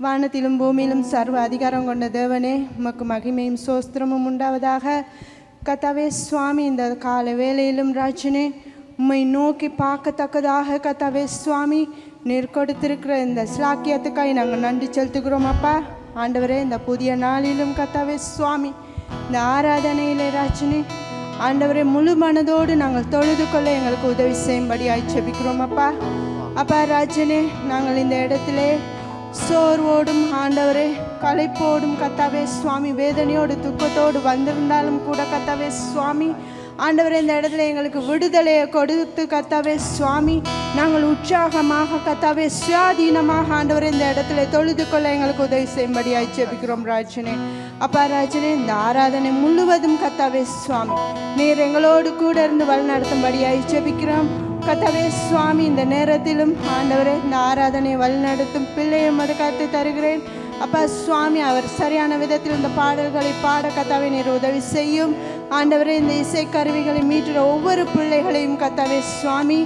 வானத்திலும் பூமியிலும் சர்வ அதிகாரம் கொண்ட தேவனே, உமக்கு மகிமையும் சோஸ்திரமும் உண்டாவதாக. கர்த்தாவே சுவாமி, இந்த கால வேளையிலும் ராஜனே உம்மை நோக்கி பார்க்கத்தக்கதாக கர்த்தாவே சுவாமி நீர் கொடுத்திருக்கிற இந்த ஸ்லாக்கியத்துக்காய் நாங்கள் நன்றி செலுத்துகிறோம் அப்பா. ஆண்டவரே, இந்த புதிய நாளிலும் கர்த்தாவே சுவாமி இந்த ஆராதனையிலே ராஜனே ஆண்டவரே முழு மனதோடு நாங்கள் தொழுது கொள்ள எங்களுக்கு உதவி செய்யும்படியாய் ஜெபிக்கிறோம் அப்பா. அப்பா ராஜனே, நாங்கள் இந்த இடத்திலே சோர்வோடும் ஆண்டவரே களைப்போடும் கர்த்தாவே சுவாமி வேதனையோடு துக்கத்தோடு வந்திருந்தாலும் கூட கர்த்தாவே சுவாமி ஆண்டவரே இந்த இடத்துல எங்களுக்கு விடுதலையை கொடுத்து கர்த்தாவே சுவாமி நாங்கள் உற்சாகமாக கர்த்தாவே சுயாதீனமாக ஆண்டவரே இந்த இடத்துல தொழுது கொள்ள எங்களுக்கு உதவி செய்யும்படியாய் ஜெபிக்கிறோம் ராஜனே. அப்பா ராஜனே, இந்த ஆராதனை முழுவதும் கர்த்தாவே சுவாமி நீர் எங்களோடு கூட இருந்து வழிநடத்தும்படியாய் ஜெபிக்கிறோம் கர்த்தாவே சுவாமி. இந்த நேரத்திலும் ஆண்டவரே இந்த ஆராதனையை வழிநடத்தும் பிள்ளையை மதுக்காத்து தருகிறேன் அப்பா சுவாமி. அவர் சரியான விதத்தில் இந்த பாடல்களை பாட கர்த்தாவே நீர் உதவி செய்யும் ஆண்டவரே. இந்த இசைக்கருவிகளை மீட்டுற ஒவ்வொரு பிள்ளைகளையும் கர்த்தாவே சுவாமி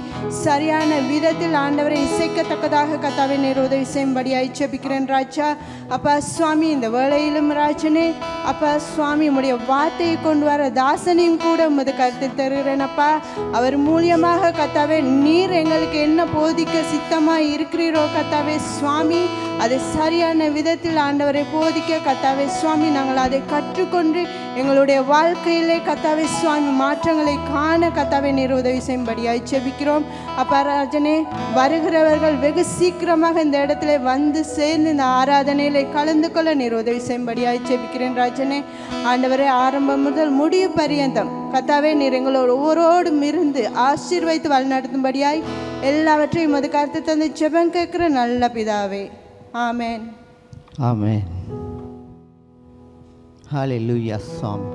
சரியான விதத்தில் ஆண்டவரை இசைக்கத்தக்கதாக கர்த்தாவே நீர் உதவி செய்யும்படியாய் ஜெபிக்கிறேன் ராஜா. அப்பா சுவாமி, இந்த வேளையிலும் ராஜனே அப்பா சுவாமி உம்முடைய வார்த்தையை கொண்டு வர தாசனையும் கூட உமது கருத்தில் தருகிறேன் அப்பா. அவர் மூலியமாக கர்த்தாவே நீர் எங்களுக்கு என்ன போதிக்க சித்தமாக இருக்கிறீரோ கர்த்தாவே சுவாமி அதை சரியான விதத்தில் ஆண்டவரை போதிக்க கர்த்தாவே சுவாமி நாங்கள் அதை கற்றுக்கொண்டு எங்களுடைய வாழ்க்கையிலே கர்த்தாவே சுவாமி மாற்றங்களை காண கர்த்தாவே நீர் உதவி செய்யும்படியாய் ஜெபிக்கிறோம் அப்பா ராஜனே. வருகிறவர்கள் வெகு சீக்கிரமாக இந்த இடத்துல வந்து சேர்ந்து இந்த ஆராதனையிலே கலந்து கொள்ள நீர் உதவி செய்யும்படியாய் ஜெபிக்கிறேன் ராஜனே. ஆண்டவரே, ஆரம்பம் முதல் முடிவு பரியந்தம் கர்த்தாவே நீர் எங்களோடு ஒவ்வொருவரோடும் இருந்து ஆசீர்வைத்து வழிநடத்தும்படியாய் எல்லாவற்றையும் அது கருத்து தந்து ஜெபம் கேட்கிற நல்ல பிதாவே, ஆமென். ஆமென். ஹல்லேலூயா. சுவாமி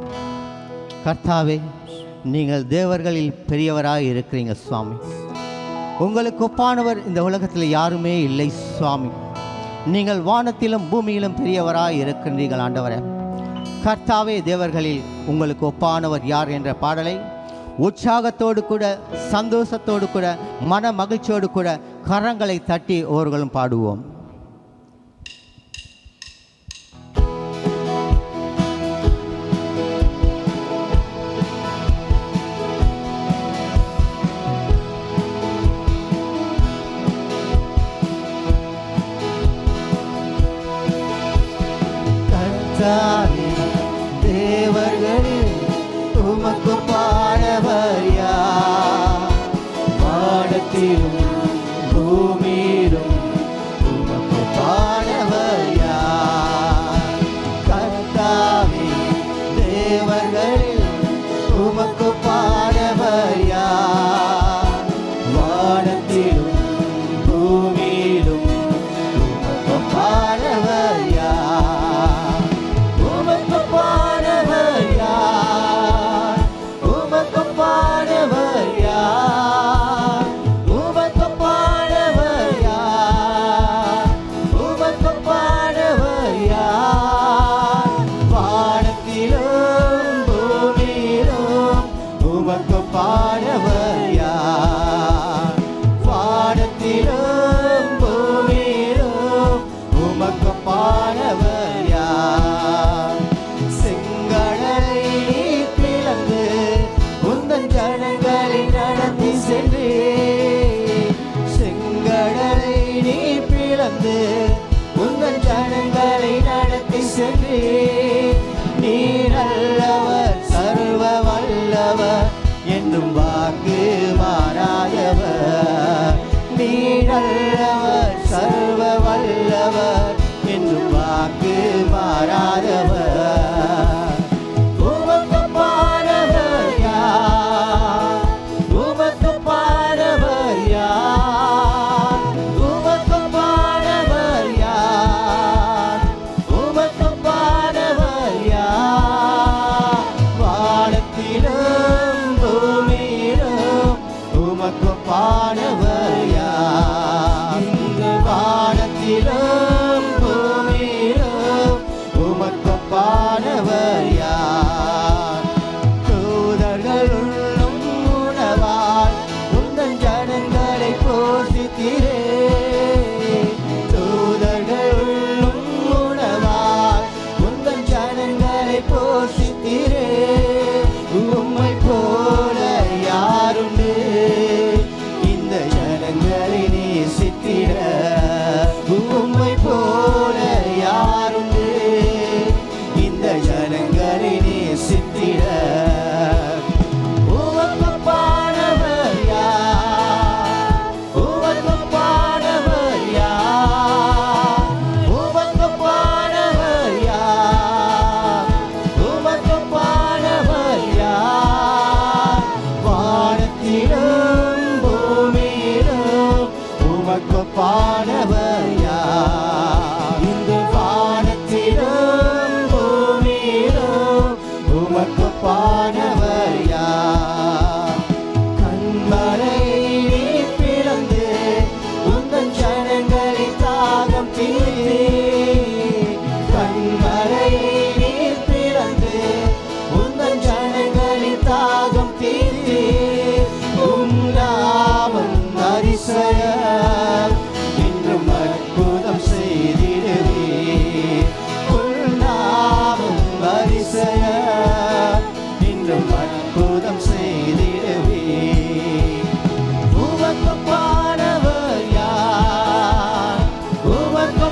கர்த்தாவே, நீங்கள் தேவர்களில் பெரியவராக இருக்கிறீங்க சுவாமி. உங்களுக்கு ஒப்பானவர் இந்த உலகத்தில் யாருமே இல்லை சுவாமி. நீங்கள் வானத்திலும் பூமியிலும் பெரியவராக இருக்கின்றீர்கள் ஆண்டவரே. கர்த்தாவே, தேவர்களில் உங்களுக்கு ஒப்பானவர் யார் என்ற பாடலை உற்சாகத்தோடு கூட சந்தோஷத்தோடு கூட மன மகிழ்ச்சியோடு கூட கரங்களை தட்டி ஒவ்வொருவர்களும் பாடுவோம். தேவர்களில் உமக்கு பாடவர் யார்? வானத்திலும் பூமியிலும் உமக்கு பாடவர் யார்? கர்த்தாவே, தேவர்களில் உமக்கு பாடவர் யார்? வானத்திலும் பூமியிலும் உமக்கு பாடவர் யார்? உமக்கு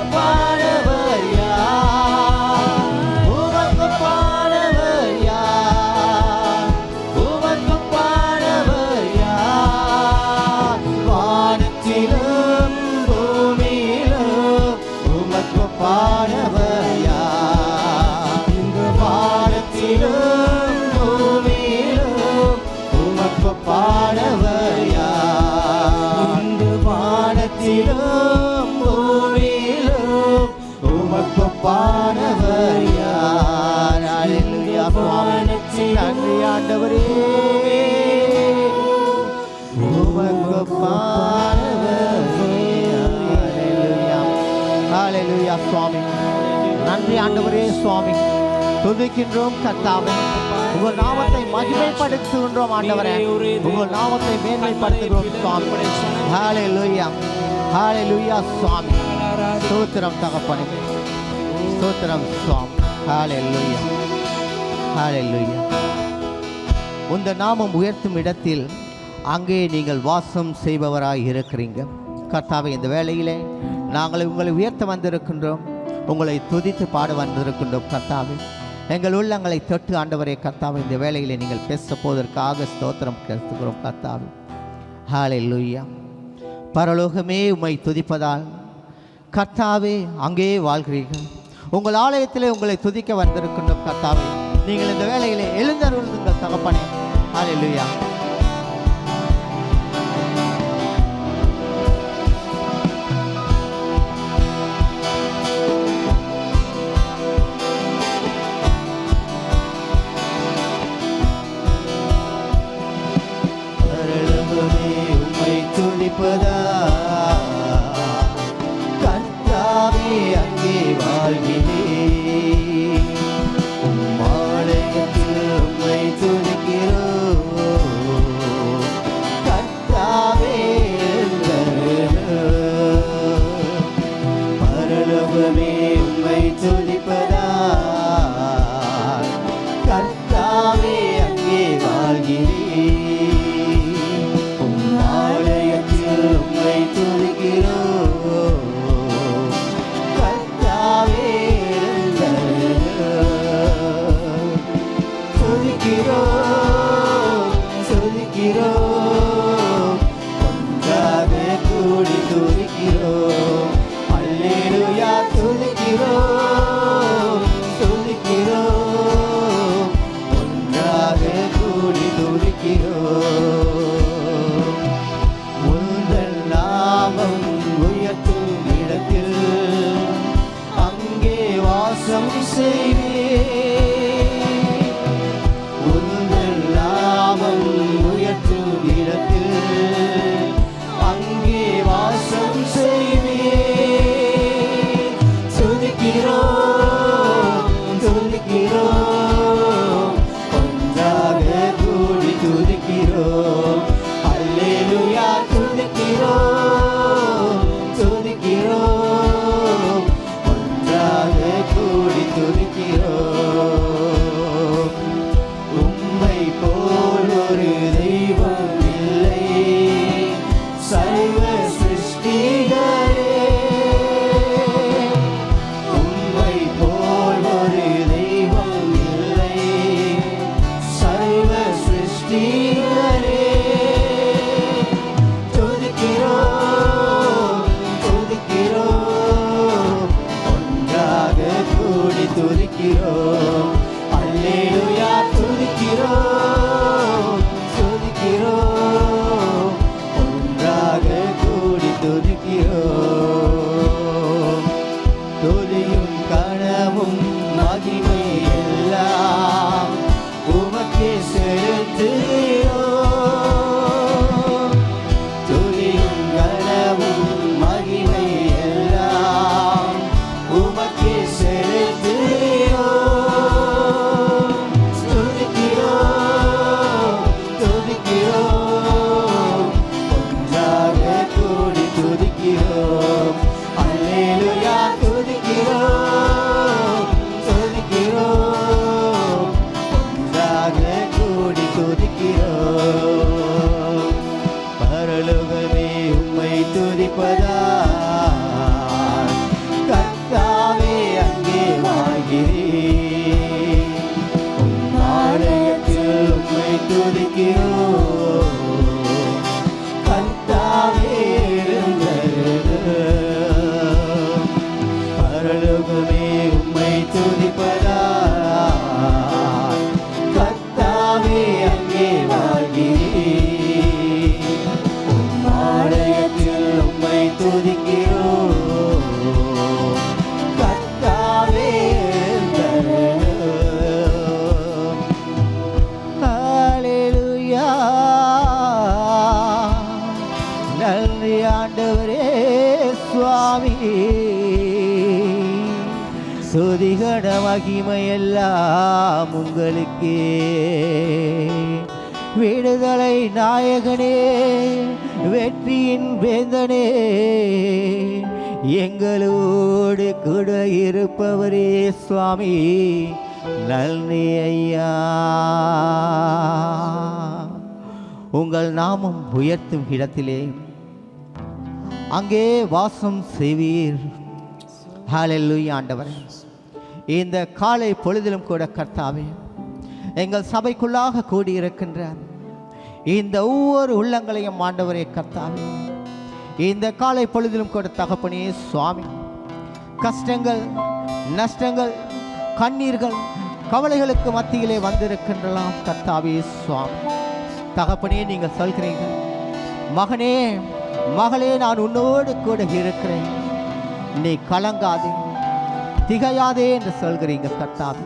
ஒப்பானவர் யார்? உமக்கு ஒப்பானவர் யார்? உமக்கு ஒப்பானவர் யார்? வானத்திலும் பூமியிலும் உமக்கு ஒப்பானவர் யார்? இந்த வானத்திலும் பூமியிலும் உமக்கு ஒப்பானவர் யார்? இந்த வானத்திலும் பூமியிலும் உமக்கு ஒப்பானவர் யார்? அல்லேலூயா சுவாமி, நன்றி ஆண்டவரே. உமக்கு ஒப்பானவர் அல்லேலூயா, அல்லேலூயா சுவாமி. நன்றி ஆண்டவரே சுவாமி, துதிக்கின்றோம் கர்த்தாவே. உங்கள் நாமத்தை மகிமைப்படுத்துகின்றோம் ஆண்டவரே. உங்கள் நாமத்தை மேன்மைப்படுத்துகிறோம் சுவாமி. ஹல்லேலூயா, ஹல்லேலூயா சுவாமி. ஸ்தோத்திரம் தகப்பனே, ஸ்தோத்திரம் சுவாமி. ஹல்லேலூயா, ஹல்லேலூயா. உந்த நாமம் உயர்த்தும் இடத்தில் அங்கே நீங்கள் வாசம் செய்பவராய் இருக்கிறீங்க கர்த்தாவே. இந்த வேளையிலே நாங்கள் உங்களை உயர்த்த வந்திருக்கின்றோம், உங்களை துதித்து பாட வந்திருக்கின்றோம் கர்த்தாவே. எங்கள் உள்ளங்களை தொட்டு ஆண்டவரே கர்த்தாவே, இந்த வேளையிலே நீங்கள் பேச போவதற்காக ஸ்தோத்திரம் கேட்கிறோம் கர்த்தாவே. ஹல்லேலூயா. பரலோகமே உம்மை துதிப்பதால் கர்த்தாவே அங்கே வாழ்கிறீர்கள். உங்கள் ஆலயத்திலே உங்களை துதிக்க வந்திருக்கின்றோம் கர்த்தாவே. நீங்கள் இந்த வேளையிலே எழுந்தருளுங்கள் தகப்பனே. ஹல்லேலூயா. துதிப்பதா கர்த்தாவே அங்கே வாழ்கிறேன். ஆலயத்தில் உம்மை துதிக்கிறோம் கர்த்தாவே. பரலோகமே உம்மை துதிப்பதா கர்த்தாவே அங்கே வாழ்கிறேன். உம்மை துதிக்கிறோம் கர்த்தாவே. துதிக்கிறோம், துதிக்கிறோம், ஒன்றாக கூடி துதிக்கிறோம். அல்லேலூயா. துதிக்கிறோம், துதிக்கிறோம், ஒன்றாக கூடி துதிக்கிறோம். உந்தன் நாமம் உயர்த்தும் இடத்தில் அங்கே வாசம் செய்வேன். உந்தன் நாமம் உயர்த்தும் இடத்தில் அங்கே வாசம் செய்வேன். துதிக்கிறோம், துதிக்கிறோம், ஒன்றாக கூடி துதிக்கிறோம். அல்லேலூயா. துதிக்கிறோம், துதிக்கிறோம், ஒன்றாக கூடி துதிக்கிறோம். உம்மை போல் ஒரு தெய்வம் இல்லை சர்வ சிருஷ்டிகளே. உம்மை போல் ஒரு தெய்வம் இல்லை சர்வ சிருஷ்டிகளே. துதிக்கிறோம். அல்லேலூயா. துதிக்கிறோம், துதிக்கிறோம், ஒன்றாக கூடி துதிக்கிறோம். துதியும் கனவும் மகிமை எல்லாம் உமக்கே செலுத்துகிறோம். துதியும் கனவும் மகிமை எல்லாம் உமக்கே செலுத்துகிறோம். துதிக்கிறோம், துதிக்கிறோம், ஒன்றாக கூடி துதிக்கிறோம். அல்லேலூயா. துதிக்கிறோம், துதிக்கிறோம், பரலோகமே உம்மை துதிப்பதா, கர்த்தாவே அங்கே வாழ்கிறீர். உம் ஆலயத்தில் உம்மை துதிக்கிறோம், கர்த்தாவே தருகிறோம். ஹல்லேலூயா. நன்றி ஆண்டவரே சுவாமி, துதிகட மகிமையெல்லாம் உங்களுக்கே. விடுதலை நாயகனே, வெற்றியின் வேந்தனே, எங்களோடு கூட இருப்பவரே சுவாமி, நன்றி ஐயா. உங்கள் நாமம் உயர்த்தும் இடத்திலே அங்கே வாசம் செய்வீர். ஹல்லேலூயா ஆண்டவரே. இந்த காலை பொழுதிலும் கூட கர்த்தாவே, எங்கள் சபைக்குள்ளாக கூடியிருக்கின்ற இந்த ஒவ்வொரு உள்ளங்களையும் ஆண்டவரே கர்த்தாவே, இந்த காலை பொழுதிலும் கூட தகப்பனே சுவாமி, கஷ்டங்கள், நஷ்டங்கள், கண்ணீர்கள், கவலைகளுக்கு மத்தியிலே வந்திருக்கின்றலாம் கர்த்தாவே சுவாமி. தகப்பனே, நீங்கள் சொல்கிறீர்கள், மகனே மகளே, நான் உன்னோடு கூட இருக்கிறேன், நீ கலங்காதே திகையாதே என்று சொல்கிறீங்க கர்த்தாவே.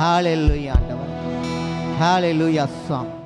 ஹல்லேலூயா ஆண்டவர், ஹல்லேலூயா சுவாமி.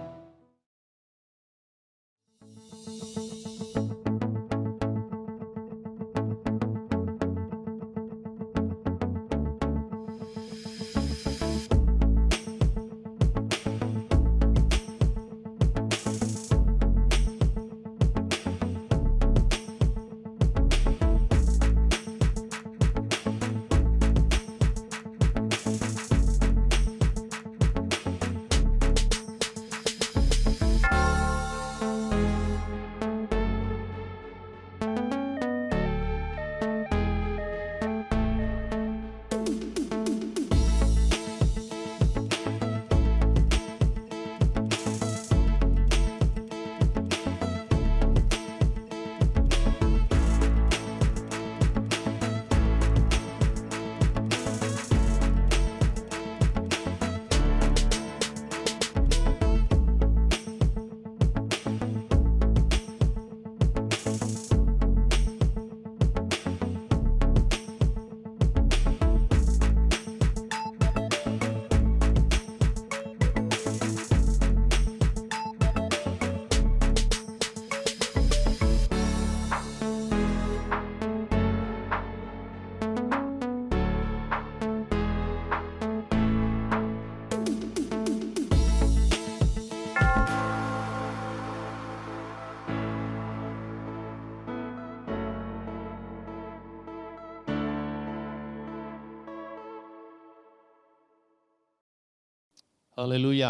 ஹல்லேலூயா.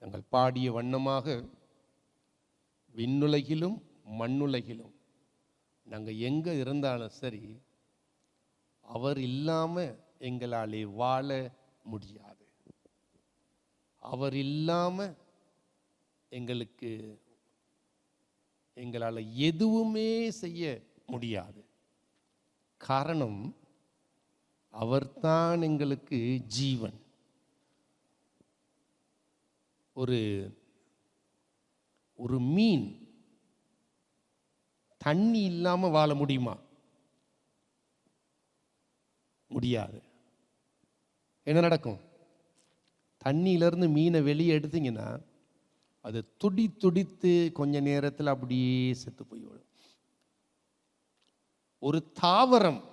நாங்கள் பாடிய வண்ணமாக விண்ணுலகிலும் மண்ணுலகிலும் நாங்கள் எங்கே இருந்தாலும் சரி, அவர் இல்லாமல் எங்களாலே வாழ முடியாது. அவர் இல்லாமல் எங்களால் எதுவுமே செய்ய முடியாது. காரணம், அவர்தான் எங்களுக்கு ஜீவன். ஒரு மீன் தண்ணி இல்லாமல் வாழ முடியுமா? முடியாது. என்ன நடக்கும்? தண்ணியிலேருந்து மீனை வெளியே எடுத்தீங்கன்னா அது துடித்து கொஞ்ச நேரத்தில் அப்படியே செத்து போய்விடும். ஒரு தாவரம்,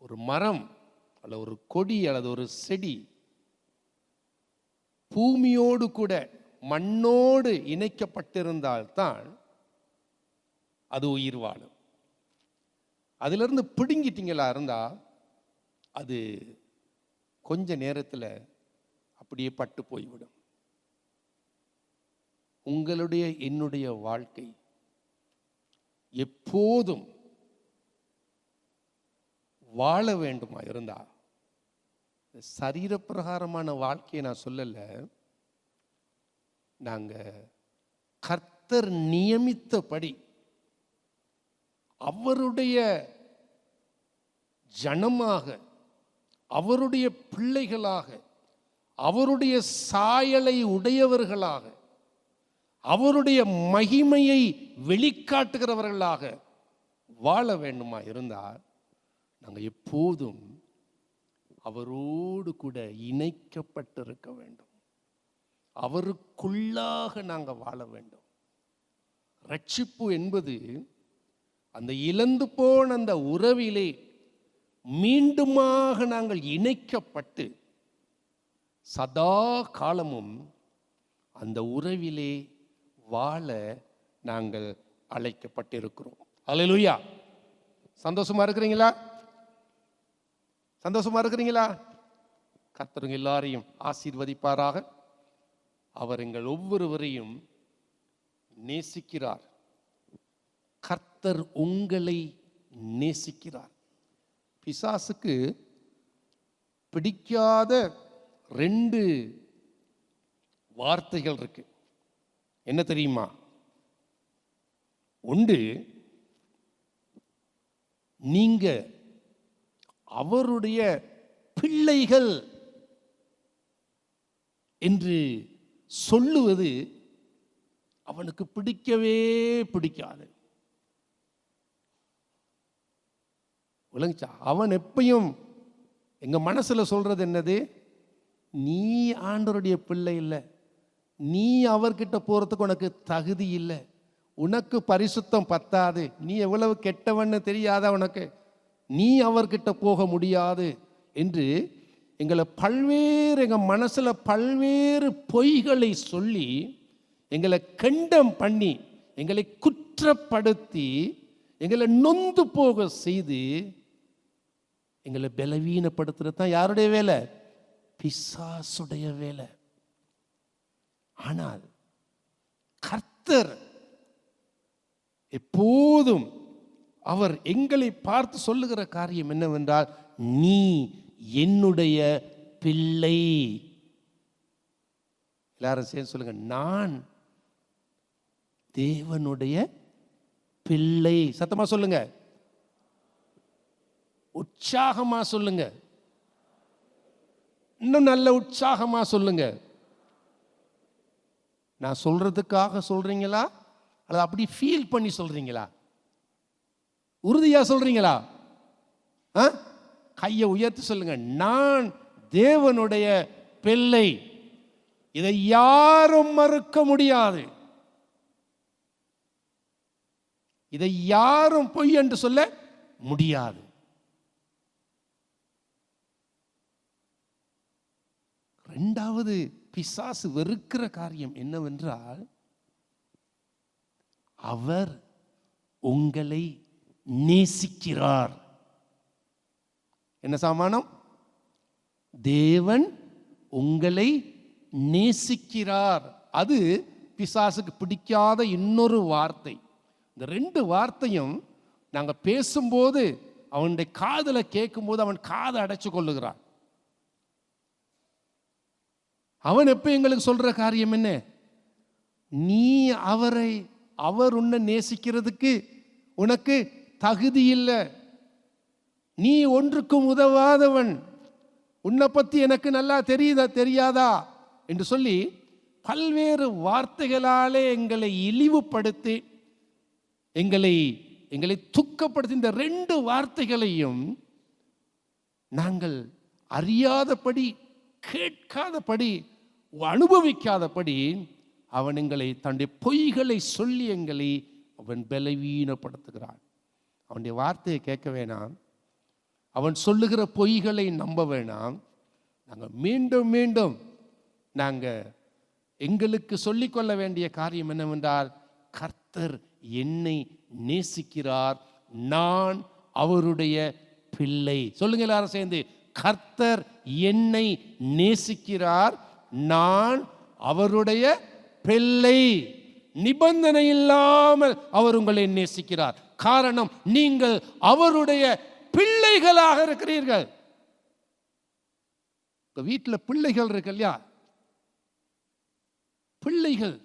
ஒரு மரம் அல்லது ஒரு கொடி அல்லது ஒரு செடி பூமியோடு கூட மண்ணோடு இணைக்கப்பட்டிருந்தால்தான் அது உயிர் வாழும். அதிலிருந்து பிடுங்கிட்டீங்களா இருந்தா அது கொஞ்ச நேரத்தில் அப்படியே பட்டு போய்விடும். உங்களுடைய என்னுடைய வாழ்க்கை எப்போதும் வாழ வேண்டுமா இருந்தா, சரீரப்பிரகாரமான வாழ்க்கையை நான் சொல்லல, நாங்க கர்த்தர் நியமித்தபடி அவருடைய ஜனமாக, அவருடைய பிள்ளைகளாக, அவருடைய சாயலை உடையவர்களாக, அவருடைய மகிமையை வெளிக்காட்டுகிறவர்களாக வாழ வேண்டுமா இருந்தால் நாங்கள் எப்போதும் அவரோடு கூட இணைக்கப்பட்டிருக்க வேண்டும். அவருக்குள்ளாக நாங்கள் வாழ வேண்டும். ரட்சிப்பு என்பது அந்த இழந்து போன அந்த உறவிலே மீண்டுமாக நாங்கள் இணைக்கப்பட்டு சதா காலமும் அந்த உறவிலே வாழ நாங்கள் அழைக்கப்பட்டிருக்கிறோம். அல்லேலூயா. சந்தோஷமா இருக்கிறீங்களா? சந்தோஷமா இருக்கிறீங்களா? கர்த்தர் எல்லாரையும் ஆசீர்வதிப்பாராக. அவர் எங்கள் ஒவ்வொருவரையும் நேசிக்கிறார். கர்த்தர் உங்களை நேசிக்கிறார். பிசாசுக்கு பிடிக்காத 2 வார்த்தைகள் இருக்கு. என்ன தெரியுமா? ஒன்று, நீங்க அவருடைய பிள்ளைகள் என்று சொல்லுவது அவனுக்கு பிடிக்கவே பிடிக்காது. விளங்குச்சா? அவன் எப்பயும் எங்க மனசுல சொல்றது என்னது? நீ ஆண்டவருடைய பிள்ளை இல்லை, நீ அவர்கிட்ட போறதுக்கு உனக்கு தகுதி இல்லை, உனக்கு பரிசுத்தம் பத்தாது, நீ எவ்வளவு கெட்டவன்னு தெரியாதா உனக்கு, நீ அவர்கிட்ட போக முடியாது என்று எங்களை எங்க மனசுல பல்வேறு பொய்களை சொல்லி எங்களை கண்டம் பண்ணி எங்களை குற்றப்படுத்தி எங்களை நொந்து போக செய்து எங்களை பலவீனப்படுத்துறது தான் யாருடைய வேலை? பிசாசுடைய வேலை. ஆனால் கர்த்தர் எப்போதும் அவர் எங்களை பார்த்து சொல்லுகிற காரியம் என்னவென்றால், நீ என்னுடைய பிள்ளை. எல்லாரும் சேர்ந்து சொல்லுங்க, நான் தேவனுடைய பிள்ளை. சத்தமா சொல்லுங்க, உற்சாகமா சொல்லுங்க, இன்னும் நல்ல உற்சாகமா சொல்லுங்க. நான் சொல்றதுக்காக சொல்றீங்களா அல்லது அப்படி ஃபீல் பண்ணி சொல்றீங்களா? உறுதியா சொல்றீங்களா? கையை உயர்த்தி சொல்லுங்க, நான் தேவனுடைய பிள்ளை. இதை யாரும் மறுக்க முடியாது. இதை யாரும் பொய் என்று சொல்ல முடியாது. இரண்டாவது பிசாசு வெறுக்கிற காரியம் என்னவென்றால், அவர் உங்களை நேசிக்கிறார். என்ன சாமானம்? தேவன் உங்களை நேசிக்கிறார். அது பிசாசுக்கு பிடிக்காத இன்னொரு வார்த்தை. இந்த 2 வார்த்தையும் நாங்க பேசும்போது அவனுடைய காதுல கேட்கும்போது அவன் காதை அடைச்சு கொள்ளுகிறான். அவன் எப்ப எங்களுக்கு சொல்ற காரியம் என்ன? நீ அவர் உன்னை நேசிக்கிறதுக்கு உனக்கு தகுதி இல்லை, நீ ஒன்றுக்கும் உதவாதவன், உன்னை பத்தி எனக்கு நல்லா தெரியாதா என்று சொல்லி பல்வேறு வார்த்தைகளாலே எங்களை இழிவுபடுத்தி எங்களை துக்கப்படுத்தி இந்த 2 வார்த்தைகளையும் நாங்கள் அறியாதபடி, கேட்காதபடி, அனுபவிக்காதபடி அவன் எங்களை தன்னுடைய பொய்களை சொல்லி எங்களை அவன் பலவீனப்படுத்துகிறான். அவனுடைய வார்த்தையை கேட்க வேணாம், அவன் சொல்லுகிற பொய்களை நம்ப வேணாம். நாங்கள் மீண்டும் மீண்டும் நாங்கள் எங்களுக்கு சொல்லிக்கொள்ள வேண்டிய காரியம் என்னவென்றால், கர்த்தர் என்னை நேசிக்கிறார், நான் அவருடைய பிள்ளை. சொல்லுங்க எல்லாரும் சேர்ந்து, கர்த்தர் என்னை நேசிக்கிறார், நான் அவருடைய பிள்ளை. நிபந்தனை இல்லாமல் அவர் உங்களை நேசிக்கிறார். காரணம், நீங்கள் அவருடைய பிள்ளைகளாக இருக்கிறீர்கள். வீட்டில் பிள்ளைகள் இருக்கு இல்லையா? பிள்ளைகள்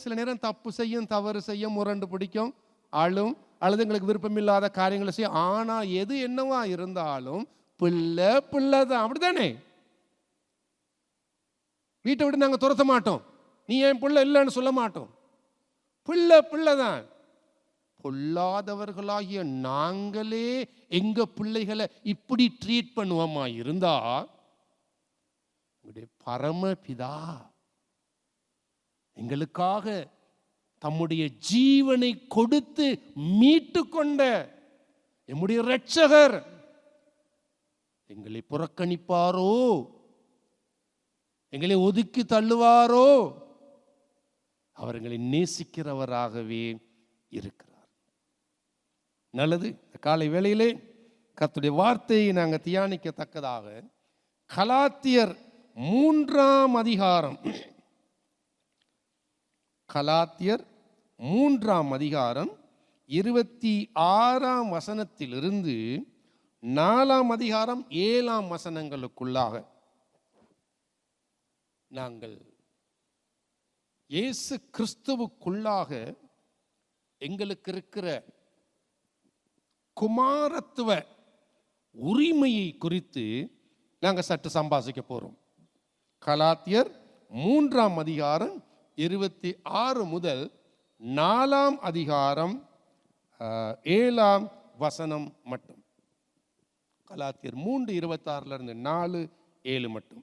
சில நேரம் தப்பு செய்யும், தவறு செய்யும், முரண்டு பிடிக்கும், ஆளும், அல்லது எங்களுக்கு விருப்பமில்லாத காரியங்களை செய்ய. ஆனால் எது என்னவா இருந்தாலும் பிள்ளை பிள்ளை தான், அப்படித்தானே? வீட்டை விட்டு நாங்கள் துரத்த மாட்டோம், நீ என் பிள்ளை இல்லைன்னு சொல்ல மாட்டோம். பிள்ளை பிள்ளை தான். பொல்லாதவர்களாகிய நாங்களே எங்க பிள்ளைகளை இப்படி ட்ரீட் பண்ணுவோமா இருந்தா, பரமபிதா எங்களுக்காக தம்முடைய ஜீவனை கொடுத்து மீட்டு கொண்ட எம்முடைய இரட்சகர் எங்களை புறக்கணிப்பாரோ, எங்களை ஒதுக்கி தள்ளுவாரோ? அவர் எங்களை நேசிக்கிறவராகவே இருக்கிறார். நல்லது. காலை வேளையிலே கர்த்தருடைய வார்த்தையை நாங்கள் தியானிக்கத்தக்கதாக கலாத்தியர் 3ஆம் அதிகாரம், கலாத்தியர் 3ஆம் அதிகாரம் 26ஆம் வசனத்திலிருந்து 4ஆம் அதிகாரம் 7ஆம் வசனங்களுக்குள்ளாக நாங்கள் இயேசு கிறிஸ்துவுக்குள்ளாக எங்களுக்கு இருக்கிற குமாரத்துவ உரிமையை குறித்து நாங்கள் சற்று சம்பாசிக்க போறோம். கலாத்தியர் 3ஆம் அதிகாரம் 26 முதல் 4ஆம் அதிகாரம் 7ஆம் வசனம் மட்டும். கலாத்தியர் 3:26 4:7 மட்டும்.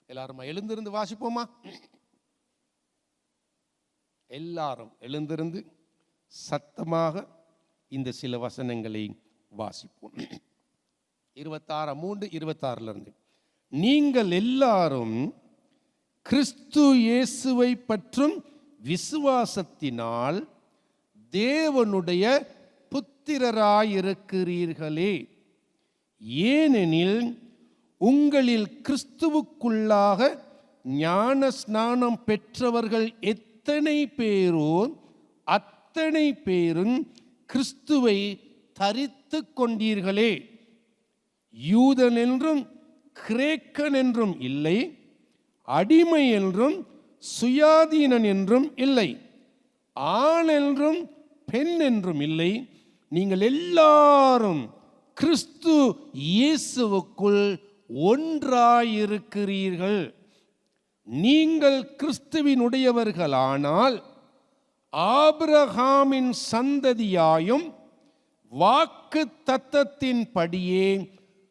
எல்லாரும் எழுந்திருந்து வாசிப்போமா? எல்லாரும் எழுந்திருந்து சத்தமாக இந்த சில வசனங்களை வாசிப்போம். 3:26 நீங்கள் எல்லாரும் கிறிஸ்து இயேசுவை பற்றும் விசுவாசத்தினால் தேவனுடைய புத்திரராயிருக்கிறீர்களே. ஏனெனில் உங்களில் கிறிஸ்துவுக்குள்ளாக ஞான ஸ்நானம் பெற்றவர்கள் எத்தனை பேரோ அத்தனை பேரும் கிறிஸ்துவை தரித்து கொண்டீர்களே. யூதன் என்றும் கிரேக்கன் என்றும் இல்லை, அடிமை என்றும் சுயாதீனன் என்றும் இல்லை, ஆண் என்றும் பெண் என்றும் இல்லை, நீங்கள் எல்லாரும் கிறிஸ்து இயேசுவுக்குள் ஒன்றாயிருக்கிறீர்கள். நீங்கள் கிறிஸ்துவினுடையவர்களானால் ஆபிரகாமின் சந்ததியாயும் வாக்கு தத்தத்தின் படியே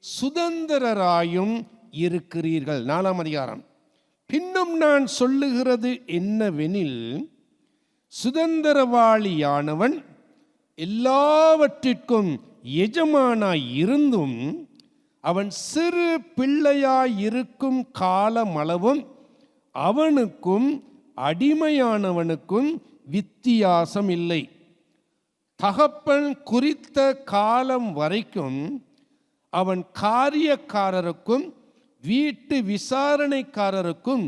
சுதந்திரராயும் இருக்கிறீர்கள். 4ஆம் அதிகாரம். பின்னும் நான் சொல்லுகிறது என்னவெனில், சுதந்திரவாளியானவன் எல்லாவற்றிற்கும் எஜமானாய் இருந்தும் அவன் சிறு பிள்ளையாயிருக்கும் காலமளவும் அவனுக்கும் அடிமையானவனுக்கும் வித்தியாசம் இல்லை. தகப்பன் குறித்த காலம் வரைக்கும் அவன் காரியக்காரருக்கும் வீட்டு விசாரணைக்காரருக்கும்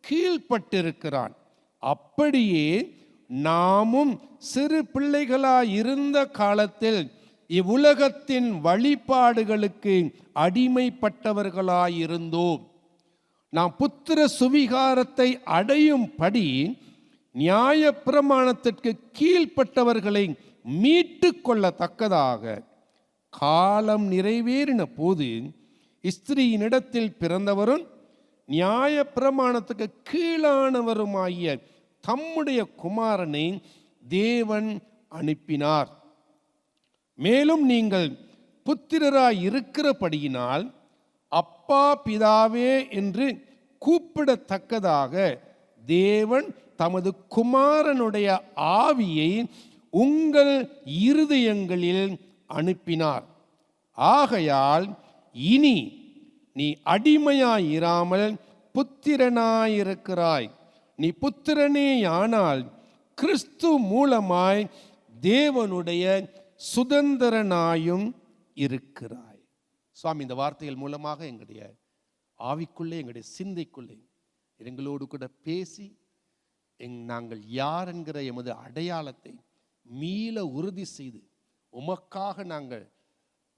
கீழ்ப்பட்டிருக்கிறான். அப்படியே நாமும் சிறு பிள்ளைகளாயிருந்த காலத்தில் இவ்வுலகத்தின் வழிபாடுகளுக்கு அடிமைப்பட்டவர்களாயிருந்தோம். நாம் புத்திர சுவிகாரத்தை அடையும்படி நியாயப்பிரமாணத்திற்கு கீழ்ப்பட்டவர்களை மீட்டு கொள்ளத்தக்கதாக காலம் நிறைவேறின போது ஸ்திரீயினிடத்தில் பிறந்தவரும் நியாயப்பிரமாணத்துக்கு கீழானவருமாகிய தம்முடைய குமாரனை தேவன் அனுப்பினார். மேலும் நீங்கள் புத்திரராய் இருக்கிறபடியினால் அப்பா பிதாவே என்று கூப்பிடத்தக்கதாக தேவன் தமது குமாரனுடைய ஆவியை உங்கள் இருதயங்களில் அனுப்பினார். ஆகையால் இனி நீ அடிமையாயிராமல் புத்திரனாயிருக்கிறாய். நீ புத்திரனேயானால் கிறிஸ்து மூலமாய் தேவனுடைய சுதந்திரனாயும் இருக்கிறாய். சுவாமி, இந்த வார்த்தைகள் மூலமாக எங்களுடைய ஆவிக்குள்ளே, எங்களுடைய சிந்தைக்குள்ளே எங்களோடு கூட பேசி நாங்கள் யார் என்கிற எமது அடையாளத்தை மீள உறுதி செய்து உமக்காக நாங்கள்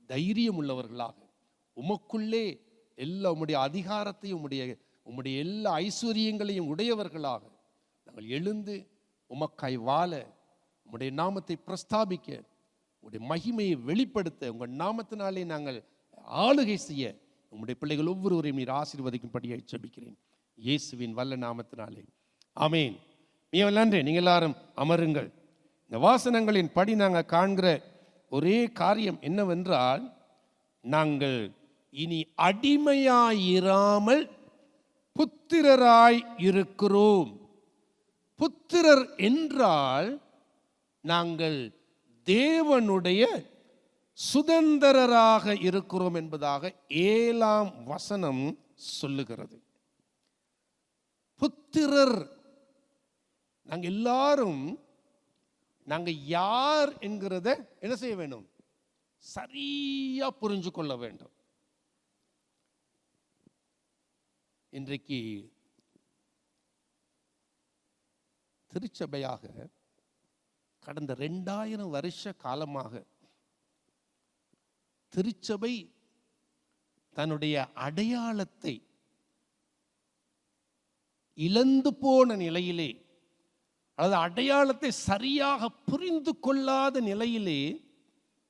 தைரியம் உள்ளவர்களாக, உமக்குள்ளே எல்லா உம்முடைய அதிகாரத்தையும் உம்முடைய எல்லா ஐஸ்வர்யங்களையும் உடையவர்களாக நாங்கள் எழுந்து உமக்காய் வாழ உம்முடைய நாமத்தை பிரஸ்தாபிக்க, உம்முடைய மகிமையை வெளிப்படுத்த, உங்கள் நாமத்தினாலே நாங்கள் ஆளுகை செய்ய உம்முடைய பிள்ளைகள் ஒவ்வொருவரையும் நீர் ஆசீர்வதிக்கும்படியாக ஜெபிக்கிறேன் இயேசுவின் வல்ல நாமத்தினாலே, ஆமேன். மிகவும் நன்றி. நீங்கள் எல்லாரும் அமருங்கள். இந்த வாசனங்களின் படி நாங்கள் காண்கிற ஒரே காரியம் என்னவென்றால், நாங்கள் இனி அடிமையாயிராமல் புத்திரராய் இருக்கிறோம். புத்திரர் என்றால் நாங்கள் தேவனுடைய சுதந்திரராக இருக்கிறோம் என்பதாக 7ஆம் வசனம் சொல்லுகிறது. புத்திரர், நாங்கள் எல்லாரும் நாங்கள் யார் என்கிறத என்ன செய்ய வேண்டும்? சரியா புரிஞ்சு கொள்ள வேண்டும். இன்றைக்கு திருச்சபையாக கடந்த 2000 வருஷ காலமாக திருச்சபை தன்னுடைய அடையாளத்தை இழந்து போன நிலையிலே, அல்லது அடையாளத்தை சரியாக புரிந்து கொள்ளாத நிலையிலே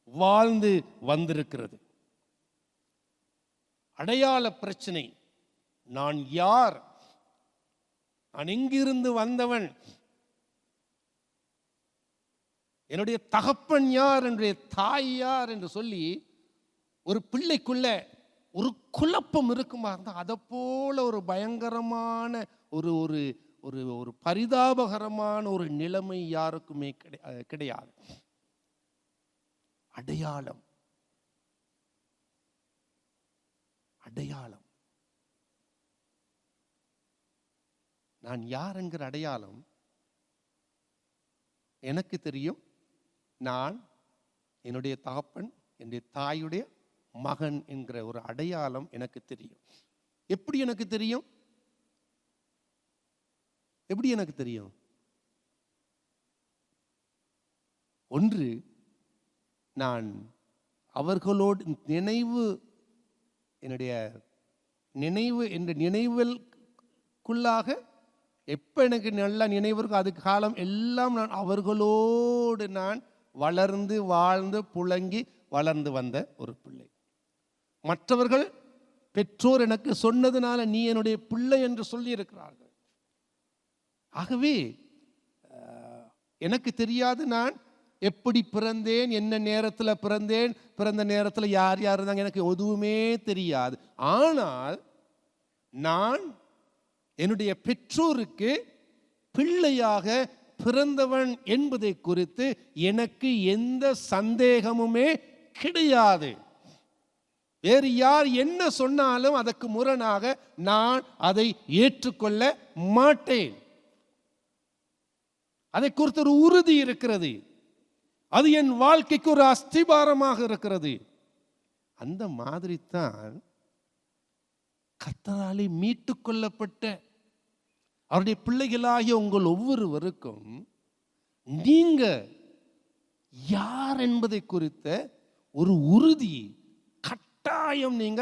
வாழ்ந்து வந்திருக்கிறது. அடையாள பிரச்சனை. நான் யார்? நான் எங்கிருந்து வந்தவன்? என்னுடைய தகப்பன் யார்? என்னுடைய தாய் யார் என்று சொல்லி ஒரு பிள்ளைக்குள்ள ஒரு குழப்பம் இருக்குமா இருந்தால், அதை போல ஒரு பயங்கரமான ஒரு ஒரு ஒரு ஒரு பரிதாபகரமான ஒரு நிலைமை யாருக்குமே கிடையாது. அடையாளம், அடையாளம். நான் யார் என்கிற அடையாளம் எனக்கு தெரியும். நான் என்னுடைய தகப்பன், என்னுடைய தாயுடைய மகன் என்கிற ஒரு அடையாளம் எனக்கு தெரியும். எப்படி எனக்கு தெரியும்? எப்படி எனக்கு தெரியும்? ஒன்று, நான் அவர்களோடு என்னுடைய நினைவு என்ற நினைவுக்குள்ளாக எப்போ எனக்கு நல்ல நினைவு இருக்கும் அதுக்கு காலம் எல்லாம் நான் அவர்களோடு நான் வளர்ந்து வாழ்ந்து புழங்கி வளர்ந்து வந்த ஒரு பிள்ளை. மற்றவர்கள் பெற்றோர் எனக்கு சொன்னதுனால நீ என்னுடைய பிள்ளை என்று சொல்லி இருக்கிறார்கள். ஆகவே எனக்கு தெரியாது நான் எப்படி பிறந்தேன், என்ன நேரத்தில் பிறந்தேன், பிறந்த நேரத்தில் யார் யார் இருந்தாங்க, எனக்கு எதுவுமே தெரியாது. ஆனால் நான் என்னுடைய பெற்றோருக்கு பிள்ளையாக பிறந்தவன் என்பதை குறித்து எனக்கு எந்த சந்தேகமுமே கிடையாது. வேறு யார் என்ன சொன்னாலும் அதற்கு முரணாக நான் அதை ஏற்றுக்கொள்ள மாட்டேன். அதை குறித்து ஒரு உறுதி இருக்கிறது. அது என் வாழ்க்கைக்கு ஒரு அஸ்திபாரமாக இருக்கிறது. அந்த மாதிரி தான் கர்த்தராலே மீட்டு கொள்ளப்பட்ட அவருடைய பிள்ளைகளாகிய உங்கள் ஒவ்வொருவருக்கும் நீங்க யார் என்பதை குறித்த ஒரு உறுதி கட்டாயம் நீங்க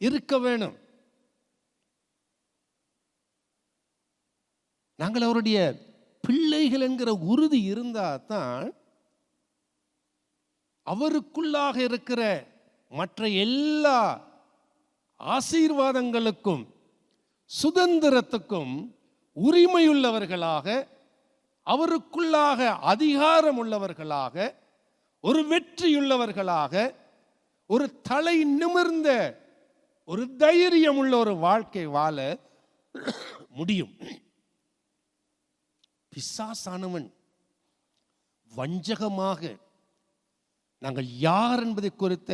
இருக்க வேணும். நாங்கள் அவருடைய பிள்ளைகள் என்கிற உறுதி இருந்தால் தான் அவருக்குள்ளாக இருக்கிற மற்ற எல்லா ஆசீர்வாதங்களுக்கும் சுதந்திரத்துக்கும் உரிமையுள்ளவர்களாக, அவருக்குள்ளாக அதிகாரம் உள்ளவர்களாக, ஒரு வெற்றியுள்ளவர்களாக, ஒரு தலை நிமிர்ந்த ஒரு தைரியம் உள்ள ஒரு வாழ்க்கை வாழ முடியும். பிசாசானவன் வஞ்சகமாக நாங்கள் யார் என்பதை குறித்த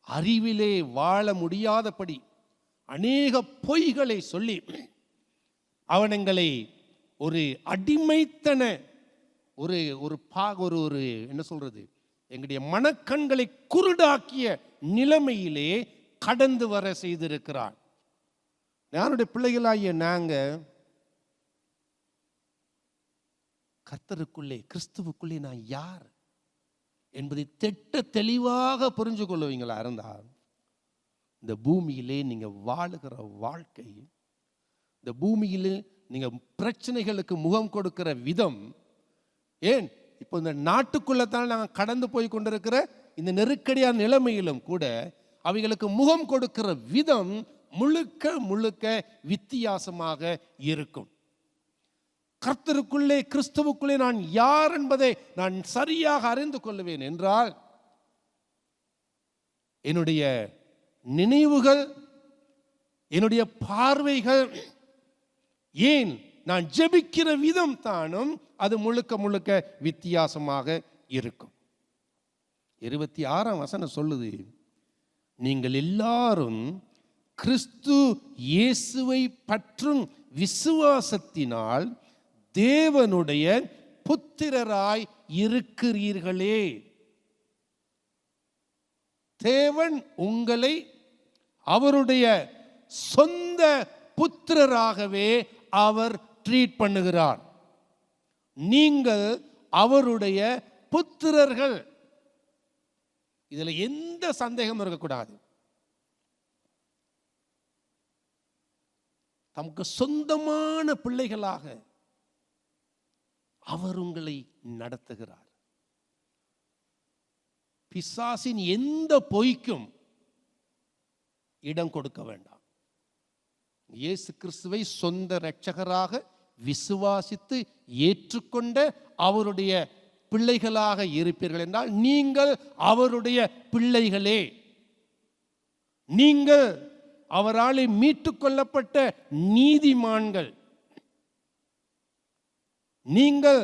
அறிவிலே வாழ முடியாதபடி அநேக பொய்களை சொல்லி அவன் எங்களை ஒரு அடிமைத்தன ஒரு ஒரு என்ன சொல்றது, எங்களுடைய மனக்கண்களை குருடாக்கிய நிலைமையிலே கடந்து வர செய்திருக்கிறான். யாருடைய பிள்ளைகளாகிய நாங்க கர்த்தருக்குள்ளே, கிறிஸ்துவுக்குள்ளே நான் யார் என்பதை திட்ட தெளிவாக புரிஞ்சு கொள்வீங்களா இருந்தால், இந்த பூமியிலே நீங்க வாழுகிற வாழ்க்கை, இந்த பூமியிலே நீங்க பிரச்சனைகளுக்கு முகம் கொடுக்கிற விதம், ஏன் இப்போ இந்த நாட்டுக்குள்ளத்தான் நாங்கள் கடந்து போய் கொண்டிருக்கிற இந்த நெருக்கடியான நிலைமையிலும் கூட அவைகளுக்கு முகம் கொடுக்கிற விதம் முழுக்க முழுக்க வித்தியாசமாக இருக்கும். கர்த்தருக்குள்ளே கிறிஸ்துவுக்குள்ளே நான் யார் என்பதை நான் சரியாக அறிந்து கொள்வேன் என்றால் என்னுடைய நினைவுகள், என்னுடைய பார்வைகள், ஏன் நான் ஜெபிக்கிற விதம் தானும் அது முழுக்க முழுக்க வித்தியாசமாக இருக்கும். 26ஆம் வசனம் சொல்லுது, நீங்கள் எல்லாரும் கிறிஸ்து இயேசுவை பற்றும் விசுவாசத்தினால் தேவனுடைய புத்திரராய் இருக்கிறீர்களே. தேவன் உங்களை அவருடைய சொந்த புத்திரராகவே அவர் ட்ரீட் பண்ணுகிறார். நீங்கள் அவருடைய புத்திரர்கள். இதுல எந்த சந்தேகமும் இருக்கக்கூடாது. தமக்கு சொந்தமான பிள்ளைகளாக அவர் உங்களை நடத்துகிறார். பிசாசின் எந்த பொய்க்கும் இடம் கொடுக்க வேண்டாம். இயேசு கிறிஸ்துவை சொந்த இரட்சகராக விசுவாசித்து ஏற்றுக்கொண்ட அவருடைய பிள்ளைகளாக இருப்பீர்கள் என்றால் நீங்கள் அவருடைய பிள்ளைகளே. நீங்கள் அவரால் மீட்டுக் கொள்ளப்பட்ட நீதிமான்கள். நீங்கள்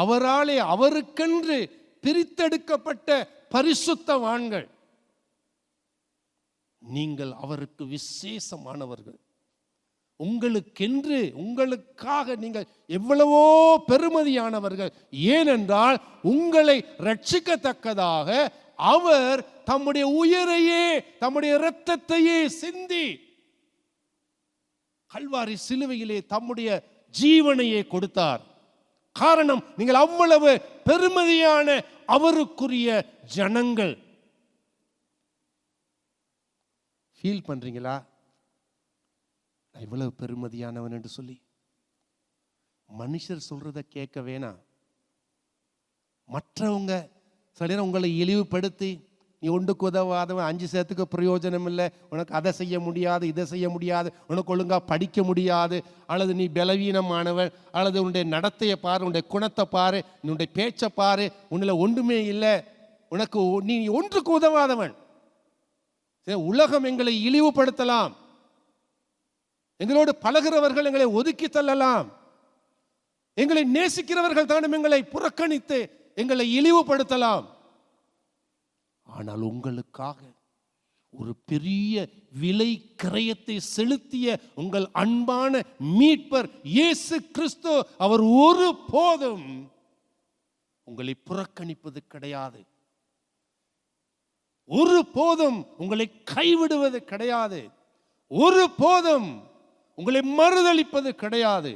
அவராலே அவருக்கென்று பிரித்தெடுக்கப்பட்ட பரிசுத்தவான்கள். நீங்கள் அவருக்கு விசேஷமானவர்கள். உங்களுக்கென்று, உங்களுக்காக நீங்கள் எவ்வளவோ பெருமதியானவர்கள். ஏனென்றால் உங்களை ரட்சிக்கத்தக்கதாக அவர் தம்முடைய உயிரையே, தம்முடைய இரத்தத்தையே சிந்தி கல்வாரி சிலுவையிலே தம்முடைய ஜீவனையே கொடுத்தார். காரணம், நீங்கள் அவ்வளவு பெருமதியான அவருக்குரிய ஜனங்கள். ஃபீல் பண்றீங்களா? இவ்வளவு பெருமதியானவன் என்று சொல்லி மனுஷர் சொல்றத கேட்க வேணாம். மற்றவங்க சில நேரம் உங்களை இழிவுபடுத்தி, நீ ஒன்றுக்கு உதவாதவன், 5 சேத்துக்கு பிரயோஜனம் இல்லை, உனக்கு அதை செய்ய முடியாது, இதை செய்ய முடியாது, உனக்கு ஒழுங்கா படிக்க முடியாது, அல்லது நீ பலவீனமானவன், அல்லது உன்னுடைய நடத்தையை பாரு, உன்னுடைய குணத்தை பாரு, உன்னுடைய பேச்சை பாரு, உன்னில் ஒன்றுமே இல்லை, உனக்கு நீ ஒன்றுக்கு உதவாதவன். உலகம் எங்களை இழிவுபடுத்தலாம், எங்களோடு பழகிறவர்கள் எங்களை ஒதுக்கி தள்ளலாம், எங்களை நேசிக்கிறவர்கள் தானும் எங்களை புறக்கணித்து எங்களை இழிவுபடுத்தலாம். ஆனால் உங்களுக்காக ஒரு பெரிய விலை கிரயத்தை செலுத்திய உங்கள் அன்பான மீட்பர் இயேசு கிறிஸ்து, அவர் ஒரு போதும் உங்களை புறக்கணிப்பது கிடையாது, ஒரு போதும் உங்களை கைவிடுவது கிடையாது, ஒரு போதும் உங்களை மறுதலிப்பது கிடையாது.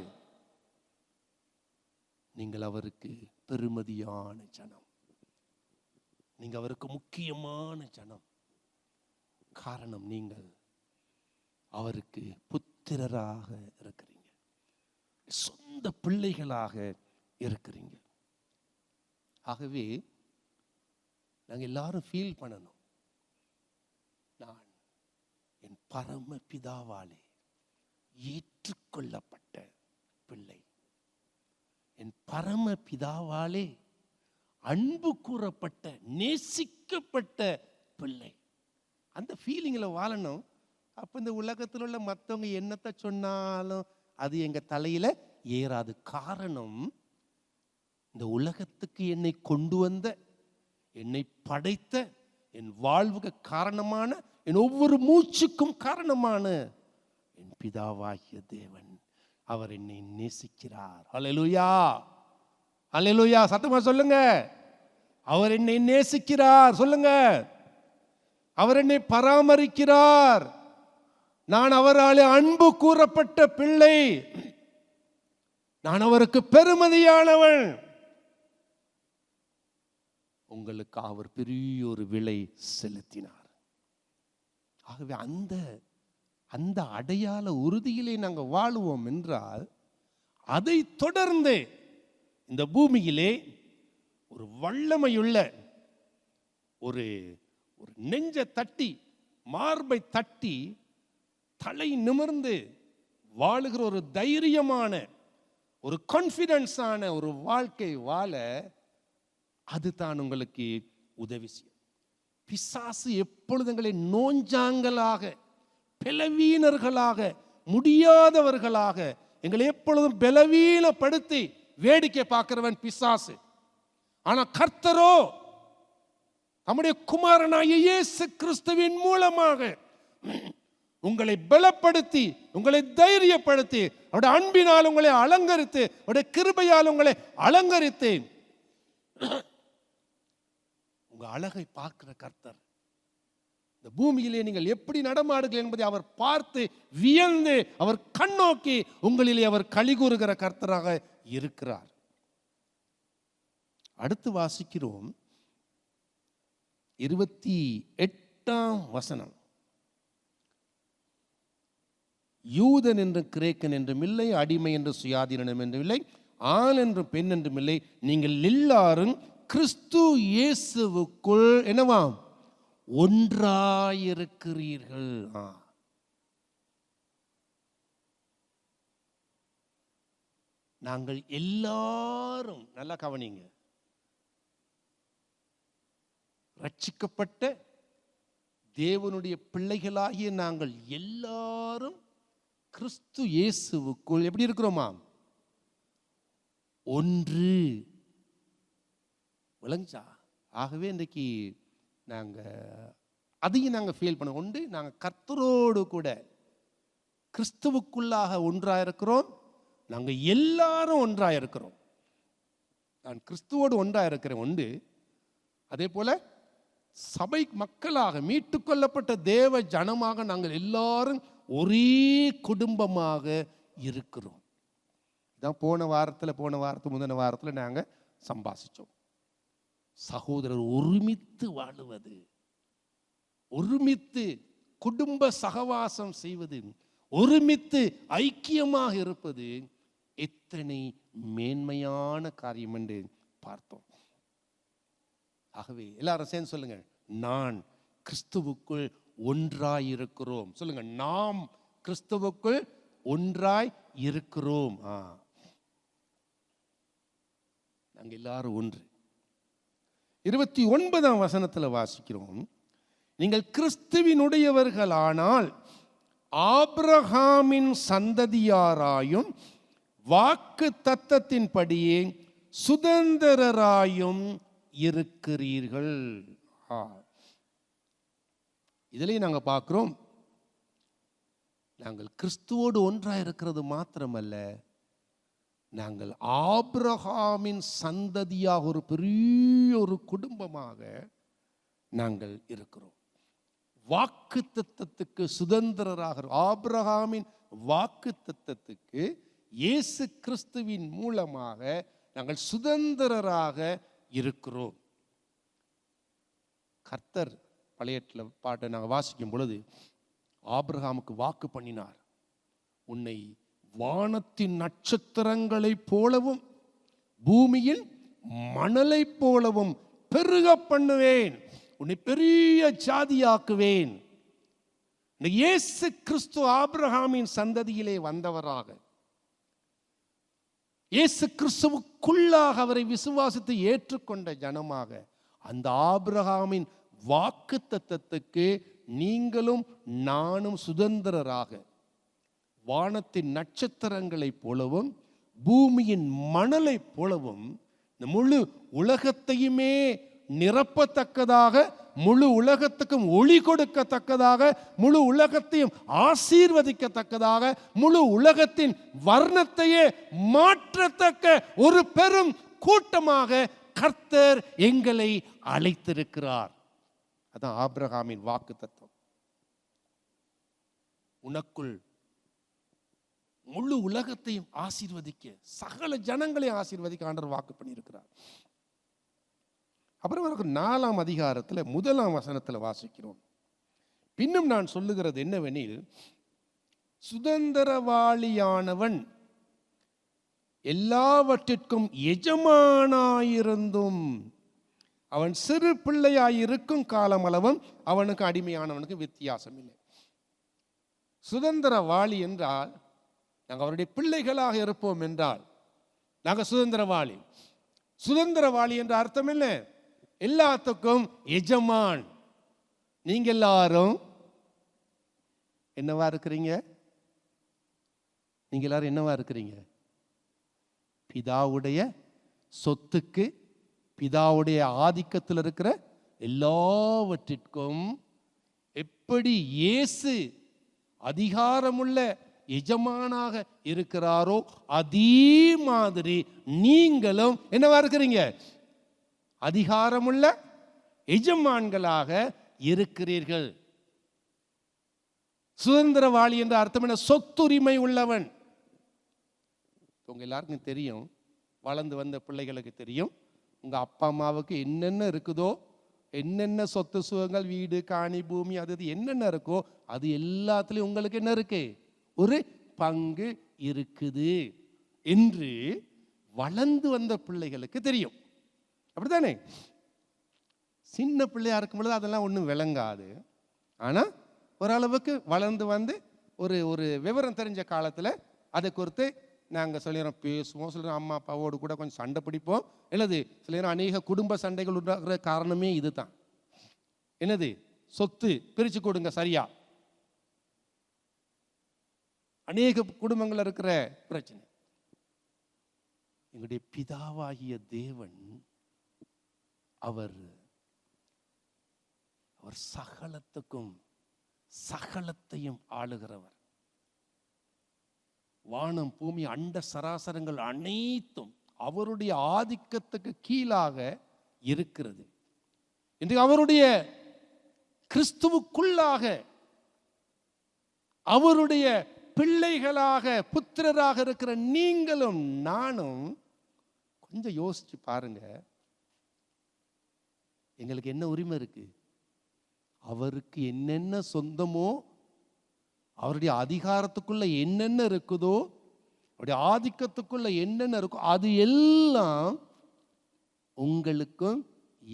நீங்கள் அவருக்கு பெருமதியான ஜனம், நீங்க அவருக்கு முக்கியமான ஜனம். காரணம், நீங்கள் அவருக்கு புத்திரராக இருக்கிறீங்க, சொந்த பிள்ளைகளாக இருக்கிறீங்க. ஆகவே நாங்கள் எல்லாரும் ஃபீல் பண்ணணும், நான் என் பரம பிதாவாலே ஏற்றுக்கொள்ளப்பட்ட பிள்ளை, என் பரம பிதாவாலே அன்பு கூறப்பட்ட நேசிக்கப்பட்ட பிள்ளை. அந்த ஃபீலிங்கில் வாழணும். அப்போ இந்த உலகத்தில் உள்ள மற்றவங்க என்னத்தை சொன்னாலும் அது எங்கள் தலையில் ஏறாது. காரணம், இந்த உலகத்துக்கு என்னை கொண்டு வந்த, என்னை படைத்த, என் வாழ்வுக்கு காரணமான, என் ஒவ்வொரு மூச்சுக்கும் காரணமான என் பிதாவாகிய தேவன், அவர் என்னை நேசிக்கிறார். அல்லேலூயா, அல்லேலூயா, சத்தமா சொல்லுங்க. அவர் என்னை நேசிக்கிறார் சொல்லுங்க. அவர் என்னை பராமரிக்கிறார். நான் அவராலே அன்பு கூறப்பட்ட பிள்ளை, நான் அவருக்கு பெருமதியானவன். உங்களுக்கு அவர் பெரிய ஒரு விலை செலுத்தினார். ஆகவே அந்த அடையாள உறுதியிலே நாங்கள் வாழுவோம் என்றால், அதை தொடர்ந்து இந்த பூமியிலே ஒரு வல்லமையுள்ள ஒரு ஒரு நெஞ்ச தட்டி மார்பை தட்டி தலை நிமிர்ந்து வாழுகிற ஒரு தைரியமான ஒரு கான்ஃபிடன்ஸான ஒரு வாழ்க்கை வாழ அதுதான் உங்களுக்கு உதவி செய்யும். பிசாசு எப்பொழுது எங்களை நோஞ்சாங்களாக, பலவீனர்களாக, முடியாதவர்களாக எங்களை எப்பொழுதும் பலவீனப்படுத்தி வேடிக்கை பார்க்கிறவன் பிசாசு. ஆனா கர்த்தரோ நம்முடைய குமாரனாகிய இயேசு கிறிஸ்துவின் மூலமாக உங்களை பலப்படுத்தி, உங்களை தைரியப்படுத்தி, அவருடைய அன்பினால் உங்களை அலங்கரித்து, அவருடைய கிருபையால் உங்களை அலங்கரித்து உங்க அழகை பார்க்கிற கர்த்தர் இந்த பூமியிலே நீங்கள் எப்படி நடமாடுங்கள் என்பதை அவர் பார்த்து வியந்து அவர் கண்ணோக்கி உங்களிலே அவர் களிகூறுகிற கர்த்தராக இருக்கிறார். அடுத்து வாசிக்கிறோம் 28ஆம் வசனம். யூதன் என்று கிரேக்கன் என்றும் இல்லை, அடிமை என்று சுயாதீனம் என்றும் இல்லை, ஆண் என்று பெண் என்றும் இல்லை, நீங்கள் எல்லாரும் கிறிஸ்து இயேசுவுக்குள் என்னவாம் ஒன்றாயிருக்கிறீர்கள். நாங்கள் எல்லாரும், நல்லா கவனிங்க, ரட்சிக்கப்பட்ட தேவனுடைய பிள்ளைகளாகிய நாங்கள் எல்லாரும் கிறிஸ்து இயேசுவுக்குள் எப்படி இருக்கிறோமா? ஒன்று. விளங்குச்சா? ஆகவே இன்றைக்கு அதையும் நாங்கள் ஃபீல் பண்ண உண்டு. நாங்கள் கர்த்தரோடு கூட கிறிஸ்துவுக்குள்ளாக ஒன்றாயிருக்கிறோம். நாங்கள் எல்லாரும் ஒன்றாயிருக்கிறோம். நான் கிறிஸ்துவோடு ஒன்றாயிருக்கிறேன் உண்டு. அதே போல சபை மக்களாக மீட்டுக்கொள்ளப்பட்ட தேவ ஜனமாக நாங்கள் எல்லாரும் ஒரே குடும்பமாக இருக்கிறோம். இதான் போன வாரத்துக்கு முந்தின வாரத்தில் நாங்கள் சம்பாசிச்சோம். சகோதரர் ஒருமித்து வாழுவது, ஒருமித்து குடும்ப சகவாசம் செய்வது, ஒருமித்து ஐக்கியமாக இருப்பது எத்தனை மேன்மையான காரியம் என்று பார்த்தோம். ஆகவே எல்லாரும் சேர்ந்து சொல்லுங்க, நான் கிறிஸ்துவுக்குள் ஒன்றாயிருக்கிறோம். சொல்லுங்க, நாம் கிறிஸ்துவுக்குள் ஒன்றாய் இருக்கிறோம். நாங்கள் எல்லாரும் ஒன்று. 29ஆம் வசனத்தில் வாசிக்கிறோம், நீங்கள் கிறிஸ்துவினுடையவர்களானால் ஆபிரகாமின் சந்ததியாராயும் வாக்கு தத்தத்தின்படியே சுதந்திரராயும் இருக்கிறீர்கள். இதிலேயும் நாங்கள் பார்க்கிறோம், நாங்கள் கிறிஸ்துவோடு ஒன்றாக இருக்கிறது மாத்திரமல்ல, நாங்கள் ஆபிரகாமின் சந்ததியாக ஒரு பெரிய ஒரு குடும்பமாக நாங்கள் இருக்கிறோம். வாக்கு தத்தத்துக்கு சுதந்திரராக, ஆபிரகாமின் வாக்கு தத்தத்துக்கு இயேசு கிறிஸ்துவின் மூலமாக நாங்கள் சுதந்திரராக இருக்கிறோம். கர்த்தர் பழைய பாட்டை நாங்கள் வாசிக்கும் பொழுது ஆபிரகாமுக்கு வாக்கு பண்ணினார், உன்னை வானத்தின் நட்சத்திரங்களைப் போலவும் பூமியில் மணலைப் போலவும் பெருக பண்ணுவேன், உன்னை பெரிய ஜாதியாக்குவேன். இயேசு கிறிஸ்து ஆபிரகாமின் சந்ததியிலே வந்தவராக, இயேசு கிறிஸ்துவுக்குள்ளாக அவரை விசுவாசித்து ஏற்றுக்கொண்ட ஜனமாக, அந்த ஆபிரகாமின் வாக்கு தத்தத்துக்கு நீங்களும் நானும் சுதந்திரராக, வானத்தின் நட்சத்திரங்களைப் போலவும் பூமியின் மணலைப் போலவும் இந்த முழு உலகத்தையுமே நிரப்பத்தக்கதாக, முழு உலகத்துக்கும் ஒளி கொடுக்கத்தக்கதாக, முழு உலகத்தையும் ஆசீர்வதிக்கத்தக்கதாக, முழு உலகத்தின் வர்ணத்தையே மாற்றத்தக்க ஒரு பெரும் கூட்டமாக கர்த்தர் எங்களை அழைத்திருக்கிறார். அதான் ஆபிரகாமின் வாக்கு தத்துவம். உனக்குள் முழு உலகத்தையும் ஆசீர்வதிக்க, சகல ஜனங்களையும் ஆசீர்வதிக்க ஆண்டவர் வாக்கு பண்ணியிருக்கிறார். அப்புறம் 4ஆம் அதிகாரத்தில் 1ஆம் வசனத்தில் வாசிக்கிறோம், பின்னும் நான் சொல்லுகிறது என்னவெனில், சுதந்திரவாளியானவன் எல்லாவற்றிற்கும் எஜமானாயிருந்தும் அவன் சிறு பிள்ளையாயிருக்கும் காலமளவும் அவனுக்கு அடிமையானவனுக்கு வித்தியாசம் இல்லை. சுதந்திரவாளி என்றால் நாங்கள் அவருடைய பிள்ளைகளாக இருப்போம் என்றால் நாங்கள் சுதந்திரவாளி. சுதந்திரவாளி என்ற அர்த்தம் என்ன? எல்லாத்துக்கும் எஜமான். நீங்க எல்லாரும் என்னவா இருக்கிறீங்க? நீங்க எல்லாரும் என்னவா இருக்கிறீங்க? பிதாவுடைய சொத்துக்கு, பிதாவுடைய ஆதிக்கத்தில் இருக்கிற எல்லாவற்றிற்கும் எப்படி இயேசு அதிகாரமுள்ள எஜமானாக இருக்கிறாரோ அதே மாதிரி நீங்களும் என்னவா இருக்கிறீங்க? அதிகாரமுள்ள எஜமான்களாக இருக்கிறீர்கள். சுதந்திரவாளி என்ற அர்த்தம் என்ன? சொத்துரிமை உள்ளவன். உங்க எல்லாருக்கும் தெரியும், வளர்ந்து வந்த பிள்ளைகளுக்கு தெரியும், உங்க அப்பா அம்மாவுக்கு என்னென்ன இருக்குதோ, என்னென்ன சொத்து சுகங்கள், வீடு காணி பூமி, அது என்னென்ன இருக்கோ அது எல்லாத்துலயும் உங்களுக்கு என்ன இருக்கு? ஒரு பங்கு இருக்குது என்று வளர்ந்து வந்த பிள்ளைகளுக்கு தெரியும். அப்படித்தானே? சின்ன பிள்ளையா இருக்கும் பொழுது அதெல்லாம் ஒன்றும் விளங்காது. ஆனால் ஓரளவுக்கு வளர்ந்து வந்து ஒரு ஒரு விவரம் தெரிஞ்ச காலத்தில் அதை குறித்து நாங்கள் சில நேரம் பேசுவோம், சில நேரம் அம்மா அப்பாவோடு கூட கொஞ்சம் சண்டை பிடிப்போம். இல்லது சில நேரம் அநேக குடும்ப சண்டைகள் உண்டாகிற காரணமே இதுதான். என்னது? சொத்து பிரித்து கொடுங்க சரியா. அநேக குடும்பங்கள் இருக்கிற பிரச்சனை. எங்களுடைய பிதாவாகிய தேவன் அவர் சகலத்துக்கும் சகலத்தையும் ஆளுகிறவர். வானம் பூமி அண்ட சராசரங்கள் அனைத்தும் அவருடைய ஆதிக்கத்துக்கு கீழாக இருக்கிறது. இன்று அவருடைய கிறிஸ்துவுக்குள்ளாக அவருடைய பிள்ளைகளாக புத்திரராக இருக்கிற நீங்களும் நானும் கொஞ்சம் யோசிச்சு பாருங்க. எங்களுக்கு என்ன உரிமை இருக்கு? அவருக்கு என்னென்ன சொந்தமோ, அவருடைய அதிகாரத்துக்குள்ள என்னென்ன இருக்குதோ, அவருடைய ஆதிக்கத்துக்குள்ள என்னென்ன இருக்கோ அது எல்லாம் உங்களுக்கும்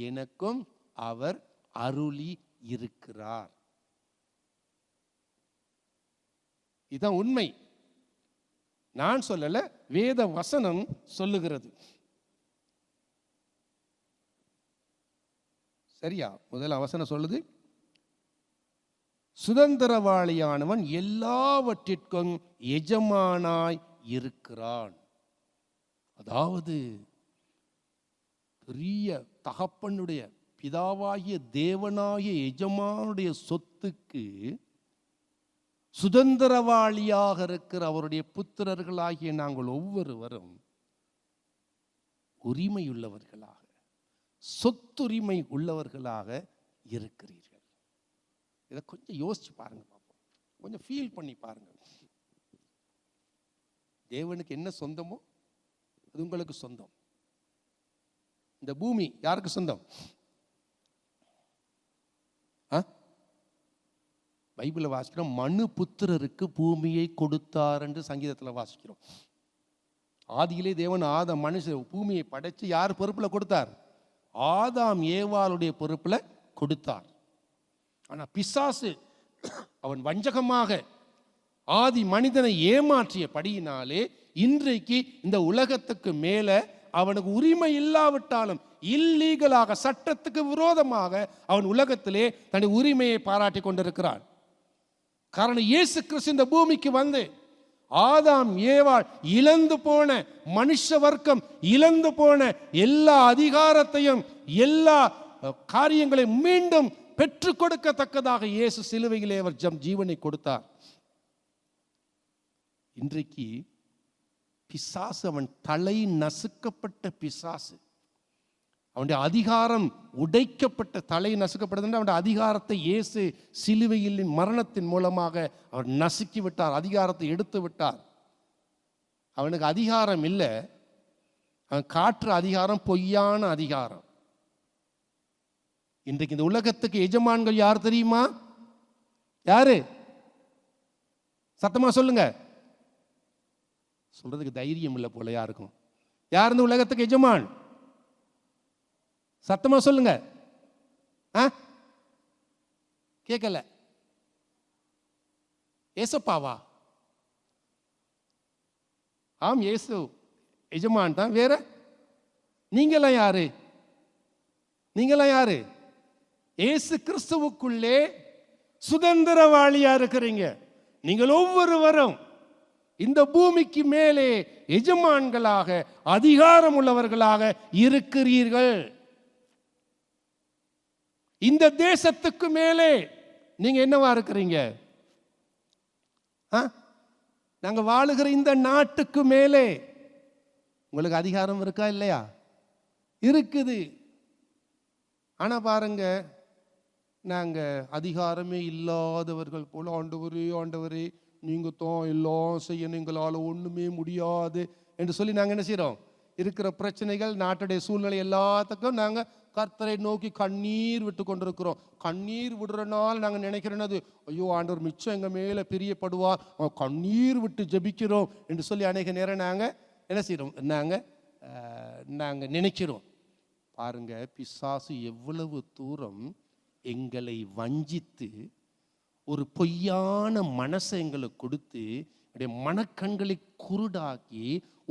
எனக்கும் அவர் அருளி இருக்கிறார். இதுதான் உண்மை. நான் சொல்லல, வேத வசனம் சொல்லுகிறது. சரியா? முதல் வசனம் சொல்லுது, சுதந்திரவாளியானவன் எல்லாவற்றிற்கும் எஜமானாய் இருக்கிறான். அதாவது பெரிய தகப்பனுடைய, பிதாவாகிய தேவனாகிய எஜமானுடைய சொத்துக்கு சுதந்திரவாளியாக இருக்கிற அவருடைய புத்திரர்களாகிய நாங்கள் ஒவ்வொருவரும் உரிமையுள்ளவர்களாக, சொத்துரிமை உள்ளவர்களாக இருக்கிறீர்கள். இதை கொஞ்சம் யோசிச்சு பாருங்க, பார்ப்போம். கொஞ்சம் ஃபீல் பண்ணி பாருங்க. தேவனுக்கு என்ன சொந்தமோ அது உங்களுக்கு சொந்தம். இந்த பூமி யாருக்கு சொந்தம்? பைபிளை வாசிக்கிறோம், மனு புத்திரருக்கு பூமியை கொடுத்தார் என்று சங்கீதத்தில் வாசிக்கிறோம். ஆதியிலே தேவன் ஆதாம் மனுஷன் பூமியை படைச்சு யார் பொறுப்பில் கொடுத்தார்? ஆதாம் ஏவாளுடைய பொறுப்பில் கொடுத்தார். ஆனால் பிசாசு அவன் வஞ்சகமாக ஆதி மனிதனை ஏமாற்றிய படியினாலே இன்றைக்கு இந்த உலகத்துக்கு மேலே அவனுக்கு உரிமை இல்லாவிட்டாலும் இல்லீகலாக, சட்டத்துக்கு விரோதமாக அவன் உலகத்திலே தன்னுடைய உரிமையை பாராட்டி கொண்டிருக்கிறான். காரணம், இயேசு கிறிஸ்து இந்த பூமிக்கு வந்து ஆதாம் ஏவாள் இழந்து போன மனுஷ வர்க்கம் இழந்து போன எல்லா அதிகாரத்தையும் எல்லா காரியங்களையும் மீண்டும் பெற்றுக் கொடுக்கத்தக்கதாக இயேசு சிலுவையிலே அவர் ஜீவனை கொடுத்தார். இன்றைக்கு பிசாசு, அவன் தலை நசுக்கப்பட்ட பிசாசு, அவனுடைய அதிகாரம் உடைக்கப்பட்ட, தலை நசுக்கப்பட்டது. அவனுடைய அதிகாரத்தை இயேசு சிலுவையில் மரணத்தின் மூலமாக அவர் நசுக்கி விட்டார், அதிகாரத்தை எடுத்து விட்டார். அவனுக்கு அதிகாரம் இல்லை, அவன் காற்று அதிகாரம், பொய்யான அதிகாரம். இன்றைக்கு இந்த உலகத்துக்கு எஜமான்கள் யார் தெரியுமா? யாரு? சத்தமா சொல்லுங்க. சொல்றதுக்கு தைரியம் இல்லை போல யாருக்கும். யார் இந்த உலகத்துக்கு எஜமான்? சத்தமா சொல்லுங்க. கேட்கல. ஏசப்பாவா? ஆம், ஏசு எஜமான் தான். வேற நீங்களாம் யாரு? நீங்களாம் யாரு? ஏசு கிறிஸ்துவுக்குள்ளே சுதந்திரவாளியா இருக்கிறீங்க. நீங்கள் ஒவ்வொருவரும் இந்த பூமிக்கு மேலே எஜமான்களாக, அதிகாரம் உள்ளவர்களாக இருக்கிறீர்கள். இந்த தேசத்துக்கு மேலே நீங்க என்னவா இருக்கிறீங்க? நாங்க வாழுகிற இந்த நாட்டுக்கு மேலே உங்களுக்கு அதிகாரம் இருக்கா இல்லையா? இருக்குது. ஆனா பாருங்க, நாங்க அதிகாரமே இல்லாதவர்கள் போல, ஆண்டவரே ஆண்டவரே நீங்க தான் எல்லாம் செய்யணும், எங்களால் ஒண்ணுமே முடியாது என்று சொல்லி நாங்க என்ன செய்யறோம்? இருக்கிற பிரச்சனைகள், நாட்டுடைய சூழ்நிலை எல்லாத்துக்கும் நாங்க கர்த்தரை நோக்கி கண்ணீர் விட்டு கொண்டிருக்கிறோம். கண்ணீர் விடுறனால நாங்க நினைக்கிறோம், ஐயோ ஆண்டவர் மிச்சம் எங்க மேல பிரியப்படுவார், கண்ணீர் விட்டு ஜெபிக்கிறோம் என்று சொல்லி அநேக நேரம் நாங்க என்ன செய்யறோம்? நாங்க நினைக்கிறோம். பாருங்க, பிசாசு எவ்வளவு தூரம் எங்களை வஞ்சித்து ஒரு பொய்யான மனசை எங்களுக்கு கொடுத்து மனக்கண்களை குருடாக்கி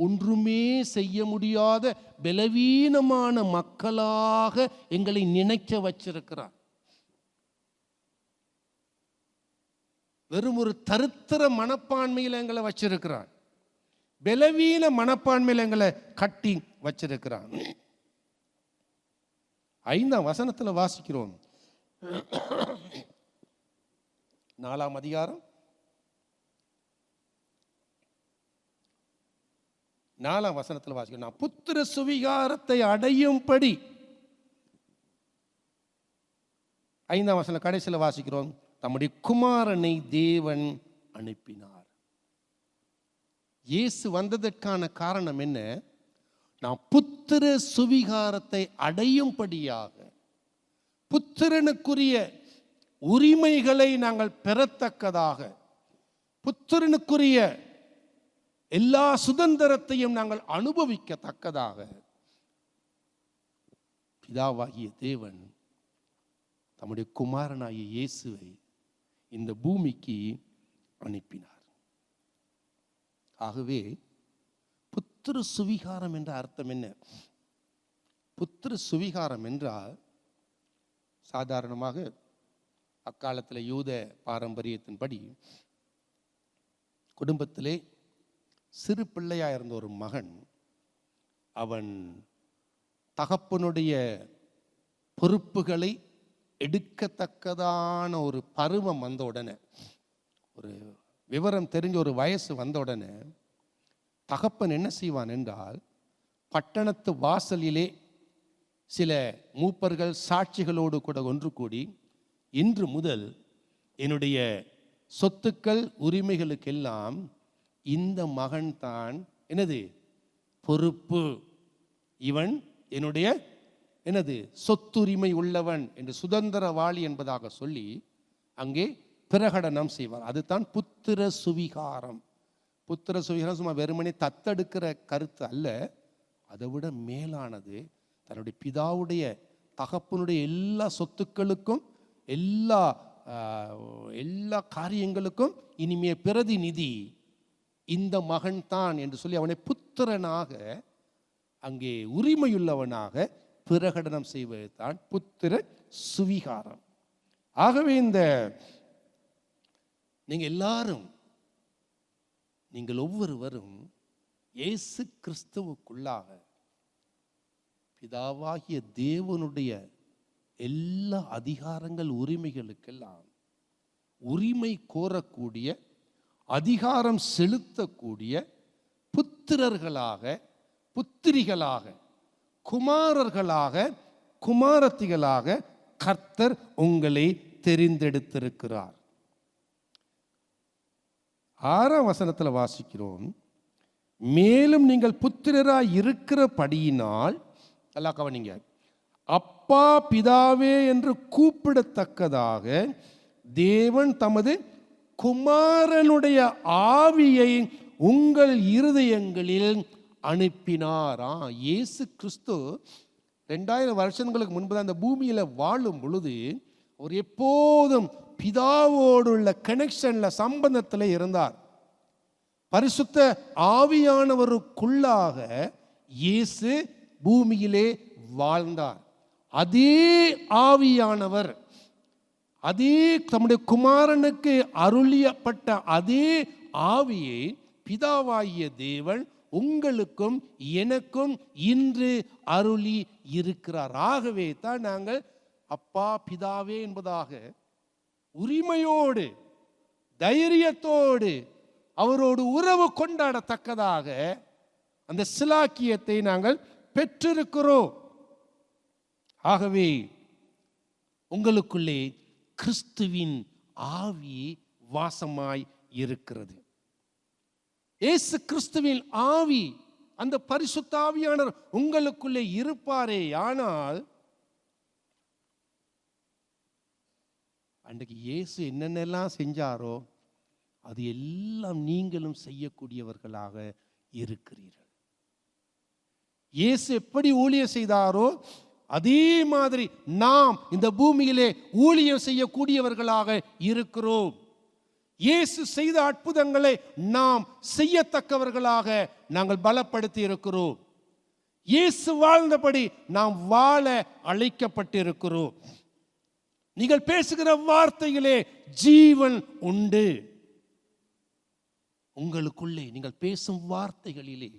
ஒன்றுமே செய்ய முடியாத பலவீனமான மக்களாக எங்களை நினைக்க வச்சிருக்கிறார். வெறும் ஒரு தரித்திர மனப்பான்மையில் எங்களை வச்சிருக்கிறான். பலவீன மனப்பான்மையில் எங்களை கட்டி வச்சிருக்கிறான். 5ஆம் வசனத்தில் வாசிக்கிறோம். 4ஆம் அதிகாரம் 4ஆம் வசனத்தில் வாசிக்கிறோம். புத்திர சுவிகாரத்தை அடையும்படி 5ஆம் வசனம் கடைசியில் வாசிக்கிறோம், தம்முடைய குமாரனை தேவன் அனுப்பினார். இயேசு வந்ததற்கான காரணம் என்ன? நாம் புத்திர சுவிகாரத்தை அடையும்படியாக, புத்திரனுக்குரிய உரிமைகளை நாங்கள் பெறத்தக்கதாக, புத்திரனுக்குரிய எல்லா சுதந்திரத்தையும் நாங்கள் அனுபவிக்கத்தக்கதாக பிதாவாகிய தேவன் தம்முடைய குமாரனாகிய இயேசுவை இந்த பூமிக்கு அனுப்பினார். ஆகவே புத்திர சுவிகாரம் என்ற அர்த்தம் என்ன? புத்திர சுவிகாரம் என்றால் சாதாரணமாக அக்காலத்தில் யூத பாரம்பரியத்தின்படி குடும்பத்திலே சிறு பிள்ளையாக இருந்த ஒரு மகன், அவன் தகப்பனுடைய பொறுப்புகளை எடுக்கத்தக்கதான ஒரு பருவம் வந்த உடனே, ஒரு விவரம் தெரிஞ்ச ஒரு வயசு வந்த உடனே தகப்பன் என்ன செய்வான் என்றால், பட்டணத்து வாசலிலே சில மூப்பர்கள் சாட்சிகளோடு கூட ஒன்று கூடி, இன்று முதல் என்னுடைய சொத்துக்கள் உரிமைகளுக்கெல்லாம் இந்த மகன் தான் என்னது பொறுப்பு, இவன் என்னுடைய என்னது சொத்துரிமை உள்ளவன் என்று சுதந்திரவாளி என்பதாக சொல்லி அங்கே பிரகடனம் செய்வார். அதுதான் புத்திர சுவிகாரம். புத்திர சுவிகாரம் சும்மா வெறுமனே தத்தெடுக்கிற கருத்து அல்ல, அதை விட மேலானது. தன்னுடைய பிதாவுடைய தகப்பனுடைய எல்லா சொத்துக்களுக்கும் எல்லா காரியங்களுக்கும் இனிமே பிரதிநிதி இந்த மகன் தான் என்று சொல்லி அவனை புத்திரனாக, அங்கே உரிமையுள்ளவனாக பிரகடனம் செய்வது தான் புத்திர சுவிகாரம். ஆகவே இந்த நீங்கள் ஒவ்வொருவரும் இயேசு கிறிஸ்துவுக்குள்ளாக பிதாவாகிய தேவனுடைய எல்லா அதிகாரங்கள் உரிமைகளுக்கெல்லாம் உரிமை கோரக்கூடிய, அதிகாரம் செலுத்தக்கூடிய புத்திரர்களாக, புத்திரிகளாக, குமாரர்களாக, குமாரத்திகளாக கர்த்தர் உங்களை தெரிந்தெடுத்திருக்கிறார். 6ஆம் வசனத்தில் வாசிக்கிறோம், மேலும் நீங்கள் புத்திரராய் இருக்கிறபடியினால், நல்லா கவனிங்க, அப்பா பிதாவே என்று கூப்பிடத்தக்கதாக தேவன் தமது குமாரனுடைய ஆவியை உங்கள் இருதயங்களில் அனுப்பினாரா. இயேசு கிறிஸ்து 2000 வருஷங்களுக்கு முன்பு அந்த பூமியில வாழும் பொழுது அவர் எப்போதும் பிதாவோடுள்ள கனெக்ஷன்ல, சம்பந்தத்தில் இருந்தார். பரிசுத்த ஆவியானவருக்குள்ளாக இயேசு பூமியிலே வாழ்ந்தார். அதே ஆவியானவர், அதே தம்முடைய குமாரனுக்கு அருளியப்பட்ட அதே ஆவியை பிதாவாகிய தேவன் உங்களுக்கும் எனக்கும் இன்று அருளி இருக்கிறார். ஆகவே தான் நாங்கள் அப்பா பிதாவே என்பதாக உரிமையோடு தைரியத்தோடு அவரோடு உறவு கொண்டாடத்தக்கதாக அந்த சிலாக்கியத்தை நாங்கள் பெற்றிருக்கிறோம். ஆகவே உங்களுக்குள்ளே கிறிஸ்துவின் ஆவி வாசமாய் இருக்கிறது. இயேசு கிறிஸ்துவின் ஆவி, அந்த பரிசுத்த ஆவியானவர் உங்களுக்குள்ளே இருப்பாரே ஆனால், அன்றைக்கு இயேசு என்னென்னலாம் செஞ்சாரோ அது எல்லாம் நீங்களும் செய்யக்கூடியவர்களாக இருக்கிறீர்கள். இயேசு எப்படி ஊழியம் செய்தாரோ அதே மாதிரி நாம் இந்த பூமியிலே ஊழியம் செய்யக்கூடியவர்களாக இருக்கிறோம். இயேசு செய்த அற்புதங்களை நாம் செய்யத்தக்கவர்களாக நாங்கள் பலப்படுத்தி இருக்கிறோம். இயேசு வாழ்ந்தபடி நாம் வாழ அழைக்கப்பட்டிருக்கிறோம். நீங்கள் பேசுகிற வார்த்தைகளே ஜீவன் உண்டு. உங்களுக்குள்ளே நீங்கள் பேசும் வார்த்தைகளிலே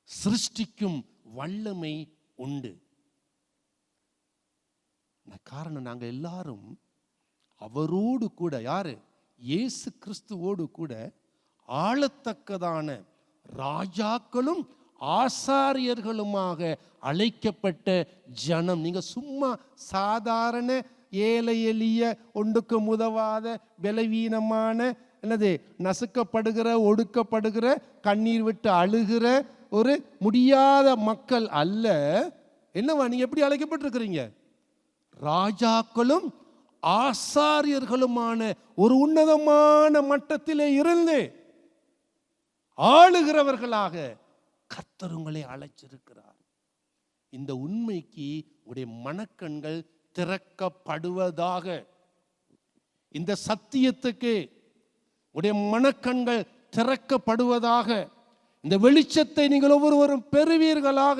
சிருஷ்டிக்கும் வல்லமை உண்டு. காரணம், நாங்கள் எல்லாரும் அவரோடு கூட, யாரு? இயேசு கிறிஸ்துவோடு கூட ஆளத்தக்கதான ராஜாக்களும் ஆசாரியர்களுமாக அழைக்கப்பட்ட ஜனம். நீங்க சும்மா சாதாரண ஏழை எளிய, ஒன்றுக்கு உதவாத, பலவீனமான, என்னது நசுக்கப்படுகிற, ஒடுக்கப்படுகிற, கண்ணீர் விட்டு அழுகிற ஒரு முடியாத மக்கள் அல்ல. என்னவா நீங்க எப்படி அழைக்கப்பட்டிருக்கிறீங்க? ராஜாக்களும் ஆசாரியர்களுமான ஒரு உன்னதமான மட்டத்திலே இருந்து ஆளுகிறவர்களாக கர்த்தர் உங்களை அழைச்சிருக்கிறார். இந்த உண்மைக்கு உடைய மனக்கண்கள் திறக்கப்படுவதாக. இந்த சத்தியத்துக்கு உடைய மனக்கண்கள் திறக்கப்படுவதாக. இந்த வெளிச்சத்தை நீங்கள் ஒவ்வொருவரும் பெறுவீர்களாக.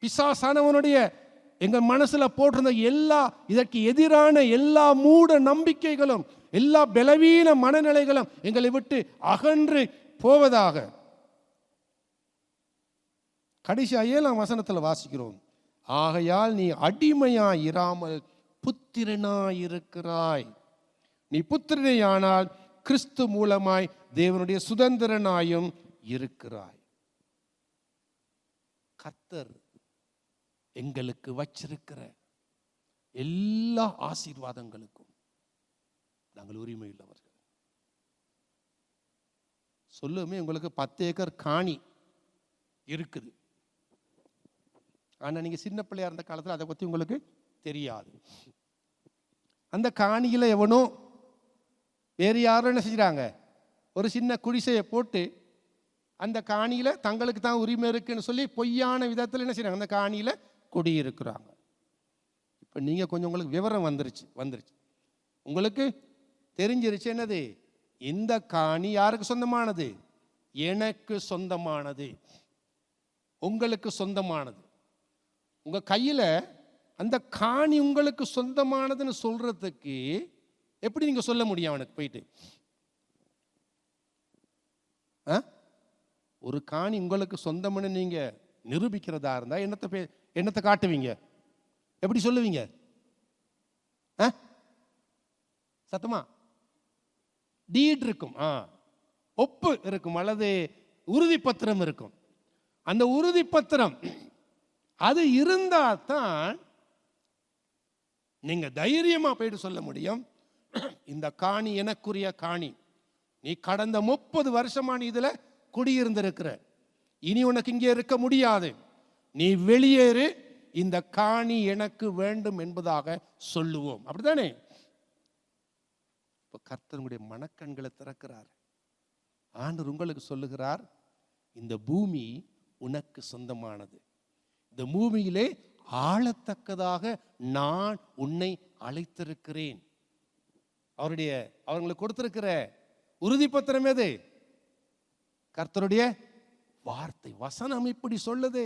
பிசாசானவனுடைய எங்கள் மனசுல போட்டிருந்த எல்லா இதற்கு எதிரான எல்லா மூட நம்பிக்கைகளும், எல்லா பலவீன மனநிலைகளும் எங்களை விட்டு அகன்று போவதாக. கடைசி 7ஆம் வசனத்தில் வாசிக்கிறோம், ஆகையால் நீ அடிமையாயிராமல் புத்திரனாயிருக்கிறாய். நீ புத்திரனானால் கிறிஸ்து மூலமாய் தேவனுடைய சுதந்திரனாயும் இருக்கிறாய். கர்த்தர் எங்களுக்கு வச்சிருக்கிற எல்லா ஆசீர்வாதங்களுக்கும் நாங்கள் உரிமை உள்ளவர்கள். சொல்லுமே, உங்களுக்கு 10 ஏக்கர் காணி இருக்குது. ஆனா நீங்க சின்ன பிள்ளையா இருந்த காலத்தில் அதை பத்தி உங்களுக்கு தெரியாது. அந்த காணியில எவனோ வேறு யாரும் என்ன செஞ்சாங்க, ஒரு சின்ன குடிசையை போட்டு அந்த காணியில தங்களுக்கு தான் உரிமை இருக்குன்னு சொல்லி பொய்யான விதத்தில் என்ன செய்யறாங்க, அந்த காணியில குடியிருக்கிறாங்க. இப்ப நீங்க கொஞ்சம் உங்களுக்கு விவரம் வந்துருச்சு. உங்களுக்கு தெரிஞ்சிருச்சு. என்னது? இந்த காணி யாருக்கு சொந்தமானது? எனக்கு சொந்தமானது, உங்களுக்கு சொந்தமானது. உங்க கையில அந்த காணி உங்களுக்கு சொந்தமானதுன்னு சொல்றதுக்கு எப்படி நீங்க சொல்ல முடியும்? அவனுக்கு போயிட்டு ஒரு காணி உங்களுக்கு சொந்தம்னு நீங்க நிரூபிக்கிறதா இருந்தா என்னத்தை காட்டுவீங்க? எப்படி சொல்லுவீங்க? சத்தமா டீட் இருக்கும், ஒப்பு இருக்கும், அல்லது உறுதிப்பத்திரம் இருக்கும். அந்த உறுதிப்பத்திரம் அது இருந்தா தான் நீங்க தைரியமா போயிட்டு சொல்ல முடியும், இந்த காணி எனக்குரிய காணி. நீ கடந்த 30 வருஷமா நீ இதுல குடியிருந்திருக்கிற, இனி உனக்கு இங்கே இருக்க முடியாது, நீ வெளியேறு, இந்த காணி எனக்கு வேண்டும் என்பதாக சொல்லுவோம். அப்படித்தானே? இப்ப கர்த்தருடைய மனக்கண்களை திறக்கிறார். ஆண்டவர் உங்களுக்கு சொல்லுகிறார், இந்த பூமி உனக்கு சொந்தமானது. இந்த பூமியிலே ஆளத்தக்கதாக நான் உன்னை அழைத்திருக்கிறேன். அவர்களுக்கு கொடுத்திருக்கிற உறுதிப்பத்திரம் எது? கர்த்தருடைய வார்த்தை, வசனம் இப்படி சொல்லுது.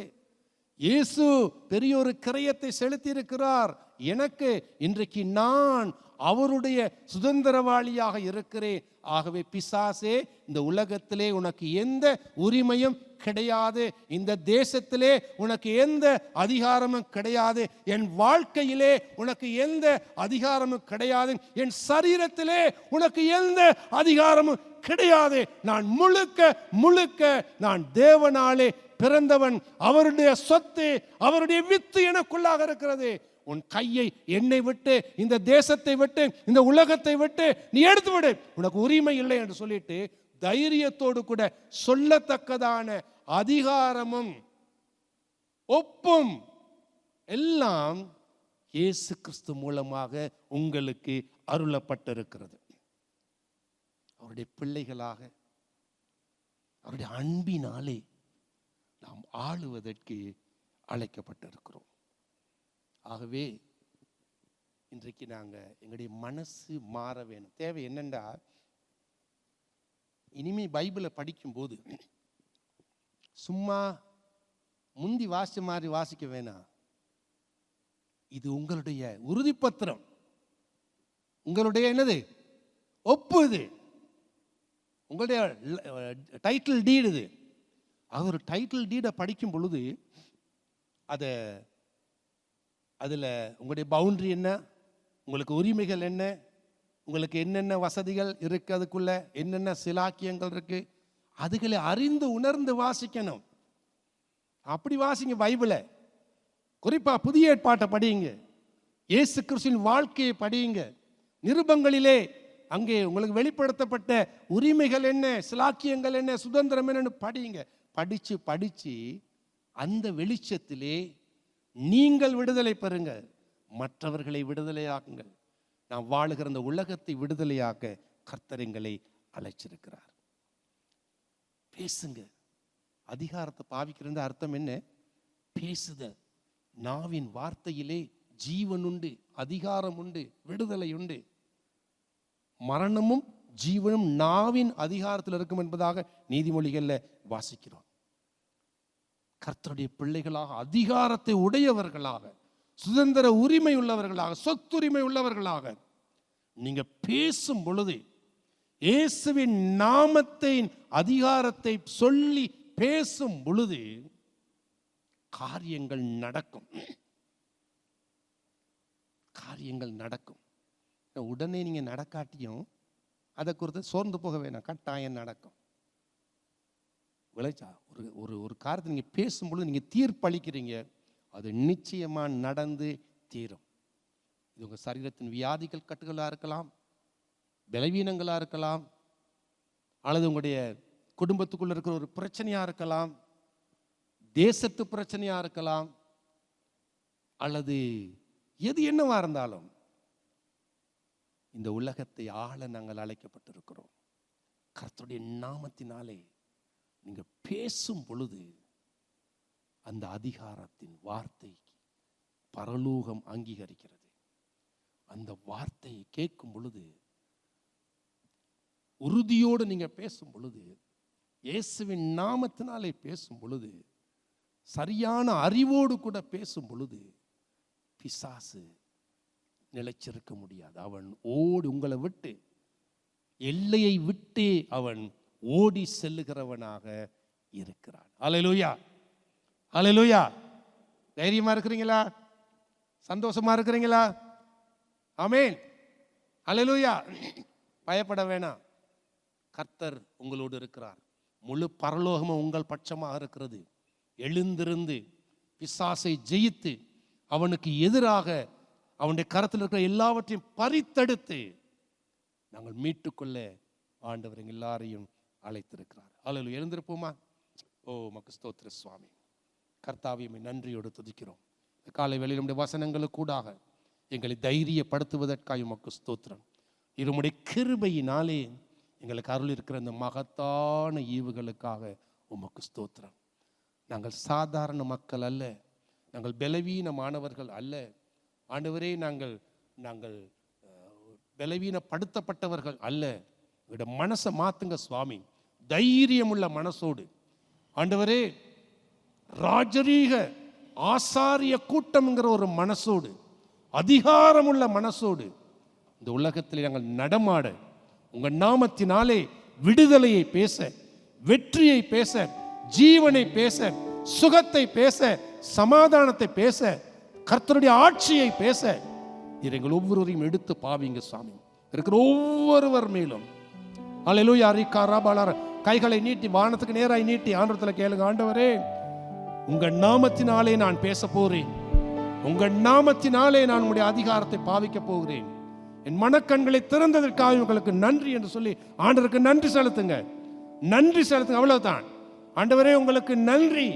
இயேசு பெரிய ஒரு கிரயத்தை செலுத்தி இருக்கிறார் எனக்கு. இன்றைக்கு நான் அவருடைய சுதந்திரவாளியாக இருக்கிறேன். ஆகவே பிசாசே, இந்த உலகத்திலே உனக்கு எந்த உரிமையும் கிடையாது. இந்த தேசத்திலே உனக்கு எந்த அதிகாரமும் கிடையாது. என் வாழ்க்கையிலே உனக்கு எந்த அதிகாரமும் கிடையாது. என் சரீரத்திலே உனக்கு எந்த அதிகாரமும் கிடையாது. நான் முழுக்க முழுக்க நான் தேவனாலே பிறந்தவன். அவருடைய சொத்து, அவருடைய வித்து எனக்குள்ளாக இருக்கிறது. உன் கையை என்னை விட்டு, இந்த தேசத்தை விட்டு, இந்த உலகத்தை விட்டு நீ எடுத்து விடு, உனக்கு உரிமை இல்லை என்று சொல்லிட்டு தைரியத்தோடு கூட சொல்லத்தக்கதான அதிகாரமும் ஒப்பும் எல்லாம் இயேசு கிறிஸ்து மூலமாக உங்களுக்கு அருளப்பட்டிருக்கிறது. அவருடைய பிள்ளைகளாக அவருடைய அன்பினாலே நாம் ஆளுவதற்கு அழைக்கப்பட்டிருக்கிறோம். ஆகவே இன்றைக்கு நாங்கள் எங்களுடைய மனசு மாற வேணும். தேவை என்னென்றா, இனிமே பைபிளை படிக்கும்போது சும்மா முந்தி வாசிச்ச மாதிரி வாசிக்க வேணாம். இது உங்களுடைய உறுதிப்பத்திரம், உங்களுடைய என்னது ஒப்பு, இது உங்களுடைய டைட்டில் டீடு. இது அவர் டைட்டில் டீடை படிக்கும் பொழுது அதில் உங்களுடைய பவுண்டரி என்ன, உங்களுக்கு உரிமைகள் என்ன, உங்களுக்கு என்னென்ன வசதிகள் இருக்கு, அதுக்குள்ள என்னென்ன சிலாக்கியங்கள் இருக்கு, அதுகளை அறிந்து உணர்ந்து வாசிக்கணும். அப்படி வாசிங்க பைபிளை. குறிப்பா புதிய ஏற்பாட்டை படியுங்க, இயேசு கிறிஸ்துவின் வாழ்க்கையை படியுங்க. நிருபங்களிலே அங்கே உங்களுக்கு வெளிப்படுத்தப்பட்ட உரிமைகள் என்ன, சிலாக்கியங்கள் என்ன, சுதந்திரம் என்னன்னு படியுங்க. படிச்சு அந்த வெளிச்சத்திலே நீங்கள் விடுதலை பெறுங்க, மற்றவர்களை விடுதலையாக்குங்கள். நாம் வாழுகிற இந்த உலகத்தை விடுதலையாக்க கர்த்தர் எங்களை அழைச்சிருக்கிறார். பேசுங்க. அதிகாரத்தை பாவிக்கிறது அர்த்தம் என்ன? பேசுத. நாவின் வார்த்தையிலே ஜீவன் உண்டு, அதிகாரம் உண்டு, விடுதலை உண்டு. மரணமும் ஜீவனும் நாவின் அதிகாரத்தில் இருக்கும் என்பதாக நீதிமொழிகள்ல வாசிக்கிறோம். கர்த்தருடைய பிள்ளைகளாக, அதிகாரத்தை உடையவர்களாக, சுதந்திர உரிமை உள்ளவர்களாக, சொத்துரிமை உள்ளவர்களாக நீங்க பேசும் பொழுது, இயேசுவின் நாமத்தின் அதிகாரத்தை சொல்லி பேசும் பொழுது காரியங்கள் நடக்கும். காரியங்கள் நடக்கும். உடனே நீங்க நடக்காட்டியும் அதை குறித்து சோர்ந்து போக வேணாம், கட்டாயம் நடக்கும். விளைச்சா ஒரு காரியத்தை நீங்க பேசும்பொழுது நீங்க தீர்ப்பளிக்கிறீங்க, அது நிச்சயமா நடந்து தீரும். இது உங்க சரீரத்தின் வியாதிகள் கட்டுகளா இருக்கலாம், பலவீனங்களா இருக்கலாம், அல்லது உங்களுடைய குடும்பத்துக்குள்ள இருக்கிற ஒரு பிரச்சனையா இருக்கலாம், தேசத்து பிரச்சனையா இருக்கலாம், அல்லது எது என்னவா இருந்தாலும் இந்த உலகத்தை ஆள நாங்கள் அழைக்கப்பட்டிருக்கிறோம். கர்த்தருடைய நாமத்தினாலே நீங்க பேசும் பொழுது அந்த அதிகாரத்தின் வார்த்தை பரலோகம் அங்கீகரிக்கிறது. அந்த வார்த்தையை கேட்கும் பொழுது, உறுதியோடு நீங்க பேசும் பொழுது, இயேசுவின் நாமத்தினாலே பேசும் பொழுது, சரியான அறிவோடு கூட பேசும் பொழுது பிசாசு நிலைச்சிருக்க முடியாது. அவன் ஓடி உங்களை விட்டு, எல்லையை விட்டு அவன் ஓடி செல்லுகிறவனாக இருக்கிறான். அல்லேலூயா, அல்லேலூயா. தைரியமா இருக்கிறீங்களா? சந்தோஷமா இருக்கிறீங்களா? ஆமென், அல்லேலூயா. பயப்பட வேணாம், கர்த்தர் உங்களோடு இருக்கிறார். முழு பரலோகமும் உங்கள் பட்சமாக இருக்கிறது. எழுந்திருந்து பிசாசை ஜெயித்து அவனுக்கு எதிராக அவனுடைய கரத்தில் இருக்கிற எல்லாவற்றையும் பறித்தெடுத்து நாங்கள் மீட்டுக்கொள்ள ஆண்டவர் எங்கள் எல்லாரையும் அழைத்திருக்கிறார். அல்லேலூயா. எழுந்திருப்போமா? ஓ மக்கு ஸ்தோத்திர சுவாமி. கர்த்தாவே நன்றியோடு துதிக்கிறோம். காலை வேளையில் நம்முடைய வசனங்களுக்கு கூடாக எங்களை தைரியப்படுத்துவதற்காக உமக்கு ஸ்தோத்திரம். இருமுடைய கிருபையினாலே எங்களுக்கு அருள் இருக்கிற இந்த மகத்தான ஈவுகளுக்காக உமக்கு ஸ்தோத்திரம். நாங்கள் சாதாரண மக்கள் அல்ல, நாங்கள் பலவீனமானவர்கள் அல்ல ஆண்டவரே. நாங்கள் பலவீனப்படுத்தப்பட்டவர்கள் அல்ல. எங்களோட மனசை மாத்துங்க சுவாமி. தைரியமுள்ள மனசோடு ஆண்டவரே, ராஜரீக ஆசாரிய கூட்டம்ங்கிற ஒரு மனசோடு, அதிகாரமுள்ள மனசோடு இந்த உலகத்தில் நாங்கள் நடமாட, உங்க நாமத்தினாலே விடுதலையை பேச, வெற்றியை பேச, ஜீவனை பேச, சுகத்தை பேச, சமாதானத்தை பேச, கர்த்தருடைய ஆட்சியை பேச எங்கள் ஒவ்வொருவரையும் எடுத்து பாவிங்க சாமி. இருக்கிற ஒவ்வொருவர் மேலும் அல்லேலூயா. கைகளை நீட்டி வானத்துக்கு நேராய் நீட்டி ஆண்டவரத்தில் கேளுங்க. ஆண்டவரே, உங்க நாமத்தினாலே நான் பேச போறேன். உங்க நாமத்தினாலே நான் உங்களுடைய அதிகாரத்தை பாவிக்க போகிறேன். என் மனக்கண்களை திறந்ததற்காக உங்களுக்கு நன்றி என்று சொல்லி ஆண்டவருக்கு நன்றி செலுத்துங்க. நன்றி செலுத்துங்க. அவ்வளவுதான். ஆண்டவரே, உங்களுக்கு நன்றி.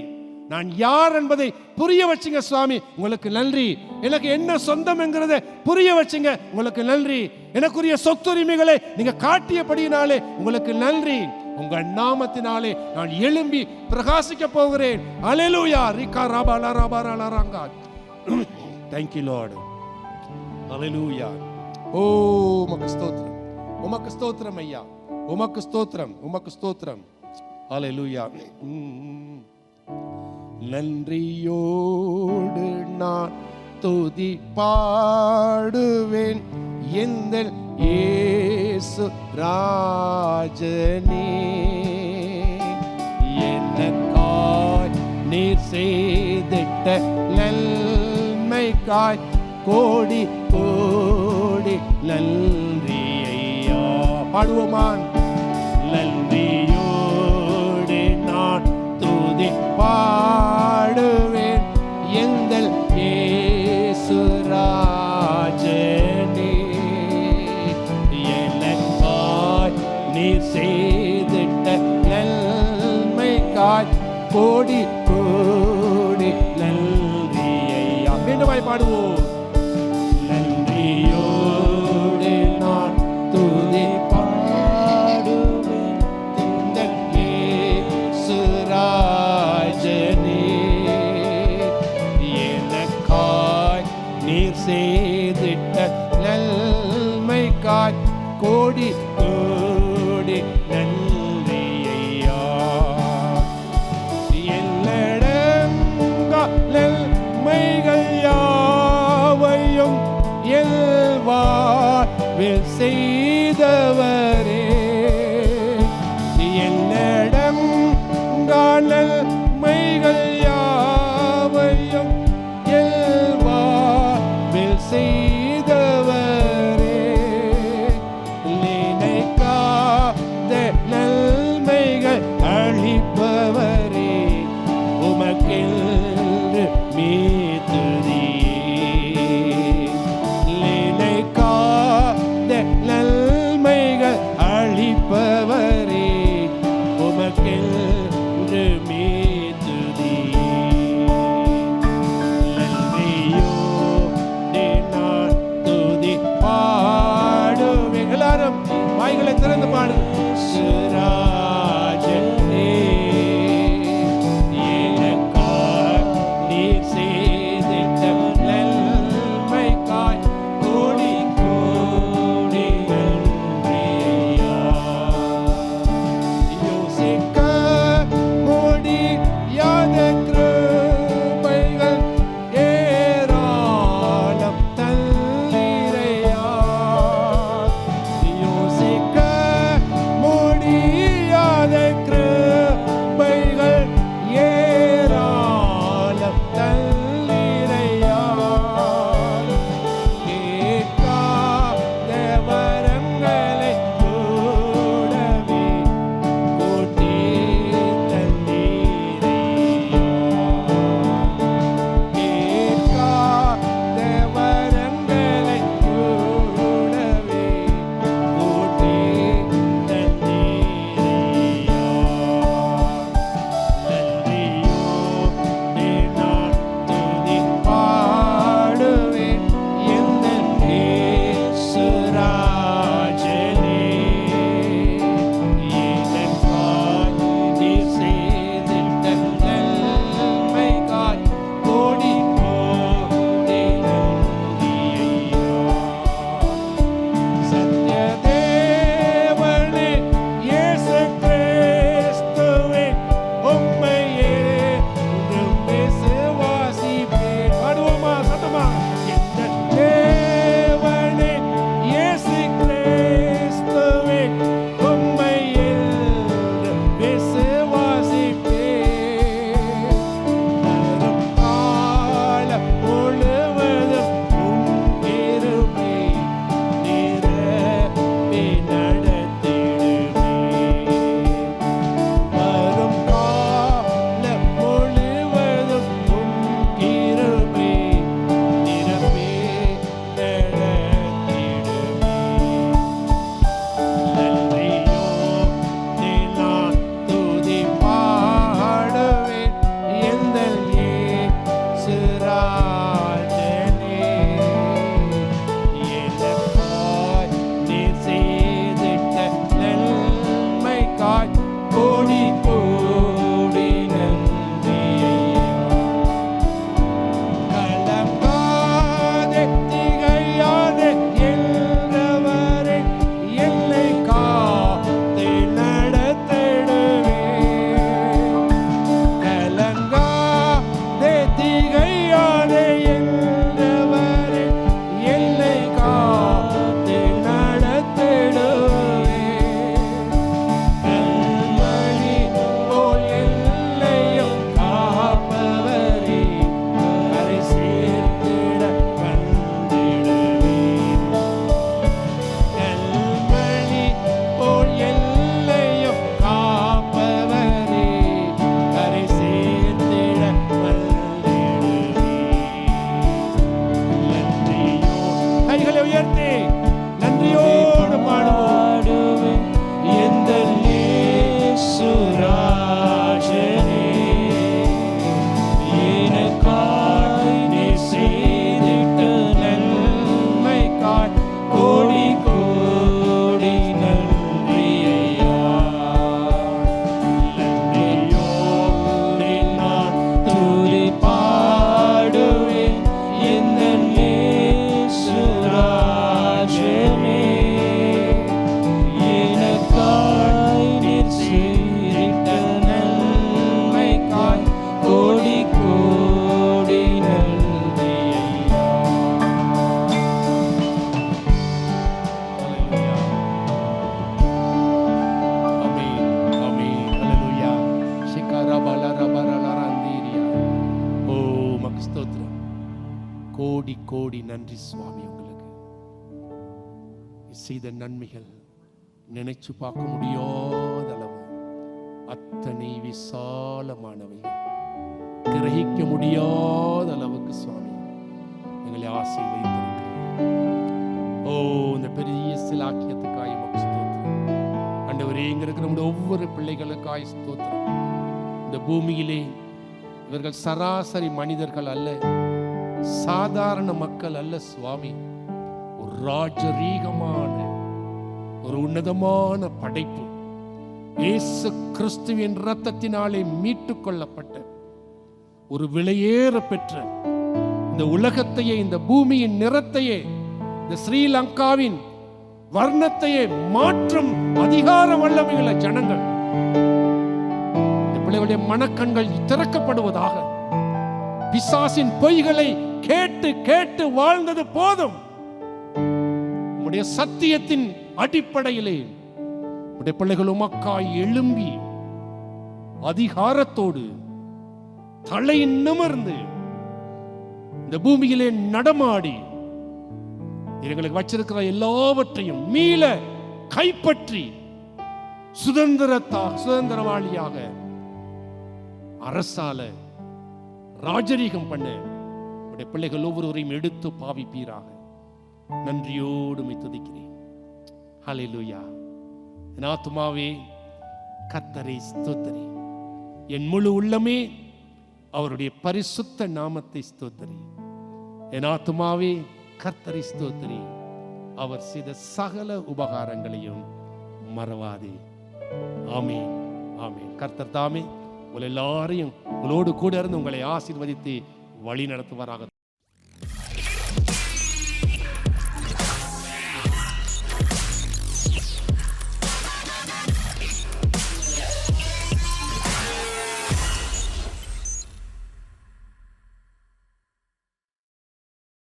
நான் யார் என்பதை புரிய வச்சுங்க சுவாமி, உங்களுக்கு நன்றி. எனக்கு என்ன சொந்தம் என்கிறத புரிய வச்சுங்க, உங்களுக்கு நன்றி. எனக்குரிய சொத்துரிமைகளை நீங்க காட்டியபடியினாலே உங்களுக்கு நன்றி. உங்க நாமத்தினாலே நான் எழும்பி பிரகாசிக்க போகிறேன். அல்லேலூயா. ரிகா ராபா லா ராபா லா ராங்கா. Thank you Lord. அல்லேலூயா. ஓ உமக்கு ஸ்தோத்திரம், உமக்கு ஸ்தோத்திரம் ஐயா, உமக்கு ஸ்தோத்திரம், உமக்கு ஸ்தோத்திரம். அல்லேலூயா. நன்றியோடு நான் துதி பாடுவேன் எந்தன் இயேசு ராஜனே. எனக்காய் நீர் செய்திட்ட நன்மைக்காய் கோடி கோடி நன்றி ஐயா. பாடுவோமான். நன்றியோடு நான் துதி பாடுவேன் எங்கள் இயேசு ராஜனே. எனக்காய் நீர் செய்திட்ட நன்மைக்காய் கோடி கோடி நன்றி ஐயா. மீண்டுமாய் பாடுவோம். நன்றியோடு நான் துதி பாடுவேன் எங்கள் இயேசு ராஜனே. எனக்காய் நீர் செய்திட்ட நன்மைக்காய் கோடி கோடி நன்றி ஐயா. என்னடங்கா நன்மைகள் யாவையும் எல்வாழ்வில் செய்தவரே. என்னடங்கா நன்மைகள் யாவையும் எல்வாழ்வில் செய்தவரே. நினைக்காத நன்மைகள் அளிப்பவரே. உமக்கென்று மீதுதியே. நினைக்காத நன்மைகள் அளிப்பவரே. உமக்கென்று மீதுதியே. நன்றியோடு நான் துதி பாடுவேன். எல்லாரும் வாய்களை திறந்து பாடுங்க. ராஜனே, எனக்காய் நீர் செய்திட்ட நன்மைக்காய் கோடி கோடி நன்றி ஐயா. யோசிக்க முடியாத கிருபைகள் ஏராளம் தந்தீரையா. யோசிக்க முடியாத கோடி நன்றி சுவாமி. உங்களுக்கு செய்த நன்மைகள் நினைச்சு பார்க்க முடியாத அளவு அத்தனை விசாலமானவை, கிரகிக்க முடியாத அளவுக்கு சுவாமி எங்களை ஆசீர்வதித்திருக்கிறார். ஓ, இந்த பெரிய சிலாக்கியத்துக்காய் உமக்கு ஸ்தோத்திரம் ஆண்டவரே. இங்க இருக்கிற நம்முடைய ஒவ்வொரு பிள்ளைகளுக்காய் ஸ்தோத்திரம். இந்த பூமியிலே இவர்கள் சராசரி மனிதர்கள் அல்ல, சாதாரண மக்கள் அல்ல சுவாமி. ஒரு ராஜரீகமான, ஒரு உன்னதமான படைப்பு. இயேசு கிறிஸ்துவின் இரத்தத்தினாலே மீட்டுக் கொள்ளப்பட்ட, ஒரு விலையேற பெற்ற, இந்த உலகத்தையே, இந்த பூமியின் நிறத்தையே, இந்த ஸ்ரீலங்காவின் வர்ணத்தையே மாற்றும் அதிகார வல்லமையுள்ள ஜனங்கள். இந்த பிள்ளைகளுடைய மனக்கண்கள் திறக்கப்படுவதாக. பிசாசின் பொய்களை கேட்டு கேட்டு வாழ்ந்தது போதும். உம்முடைய சத்தியத்தின் அடிப்படையிலே உடைய பிள்ளைகள் உமக்காய் எழும்பி அதிகாரத்தோடு தலை நிமிர்ந்து இந்த பூமியிலே நடமாடி எங்களுக்கு வச்சிருக்கிற எல்லாவற்றையும் மீள கைப்பற்றி சுதந்திரவாளியாக அரசால ராஜரீகம் பண்ண உடைய பிள்ளைகள் ஒவ்வொருவரையும் எடுத்து பாவிப்பீராக. நன்றியோடு துதிக்கிறேன். ஹல்லேலூயா. என் ஆத்துமாவே கர்த்தரை ஸ்தோத்திரி, என் முழு உள்ளமே அவருடைய பரிசுத்த நாமத்தை ஸ்தோத்திரி. என் ஆத்துமாவே கர்த்தரை ஸ்தோத்திரி, அவர் செய்த சகல உபகாரங்களையும் மறவாதே. ஆமென், ஆமென். கர்த்தர் தாமே உங்கள் எல்லாரையும் உங்களோடு கூட இருந்து உங்களை ஆசீர்வதித்து வழி நடத்துவாராக.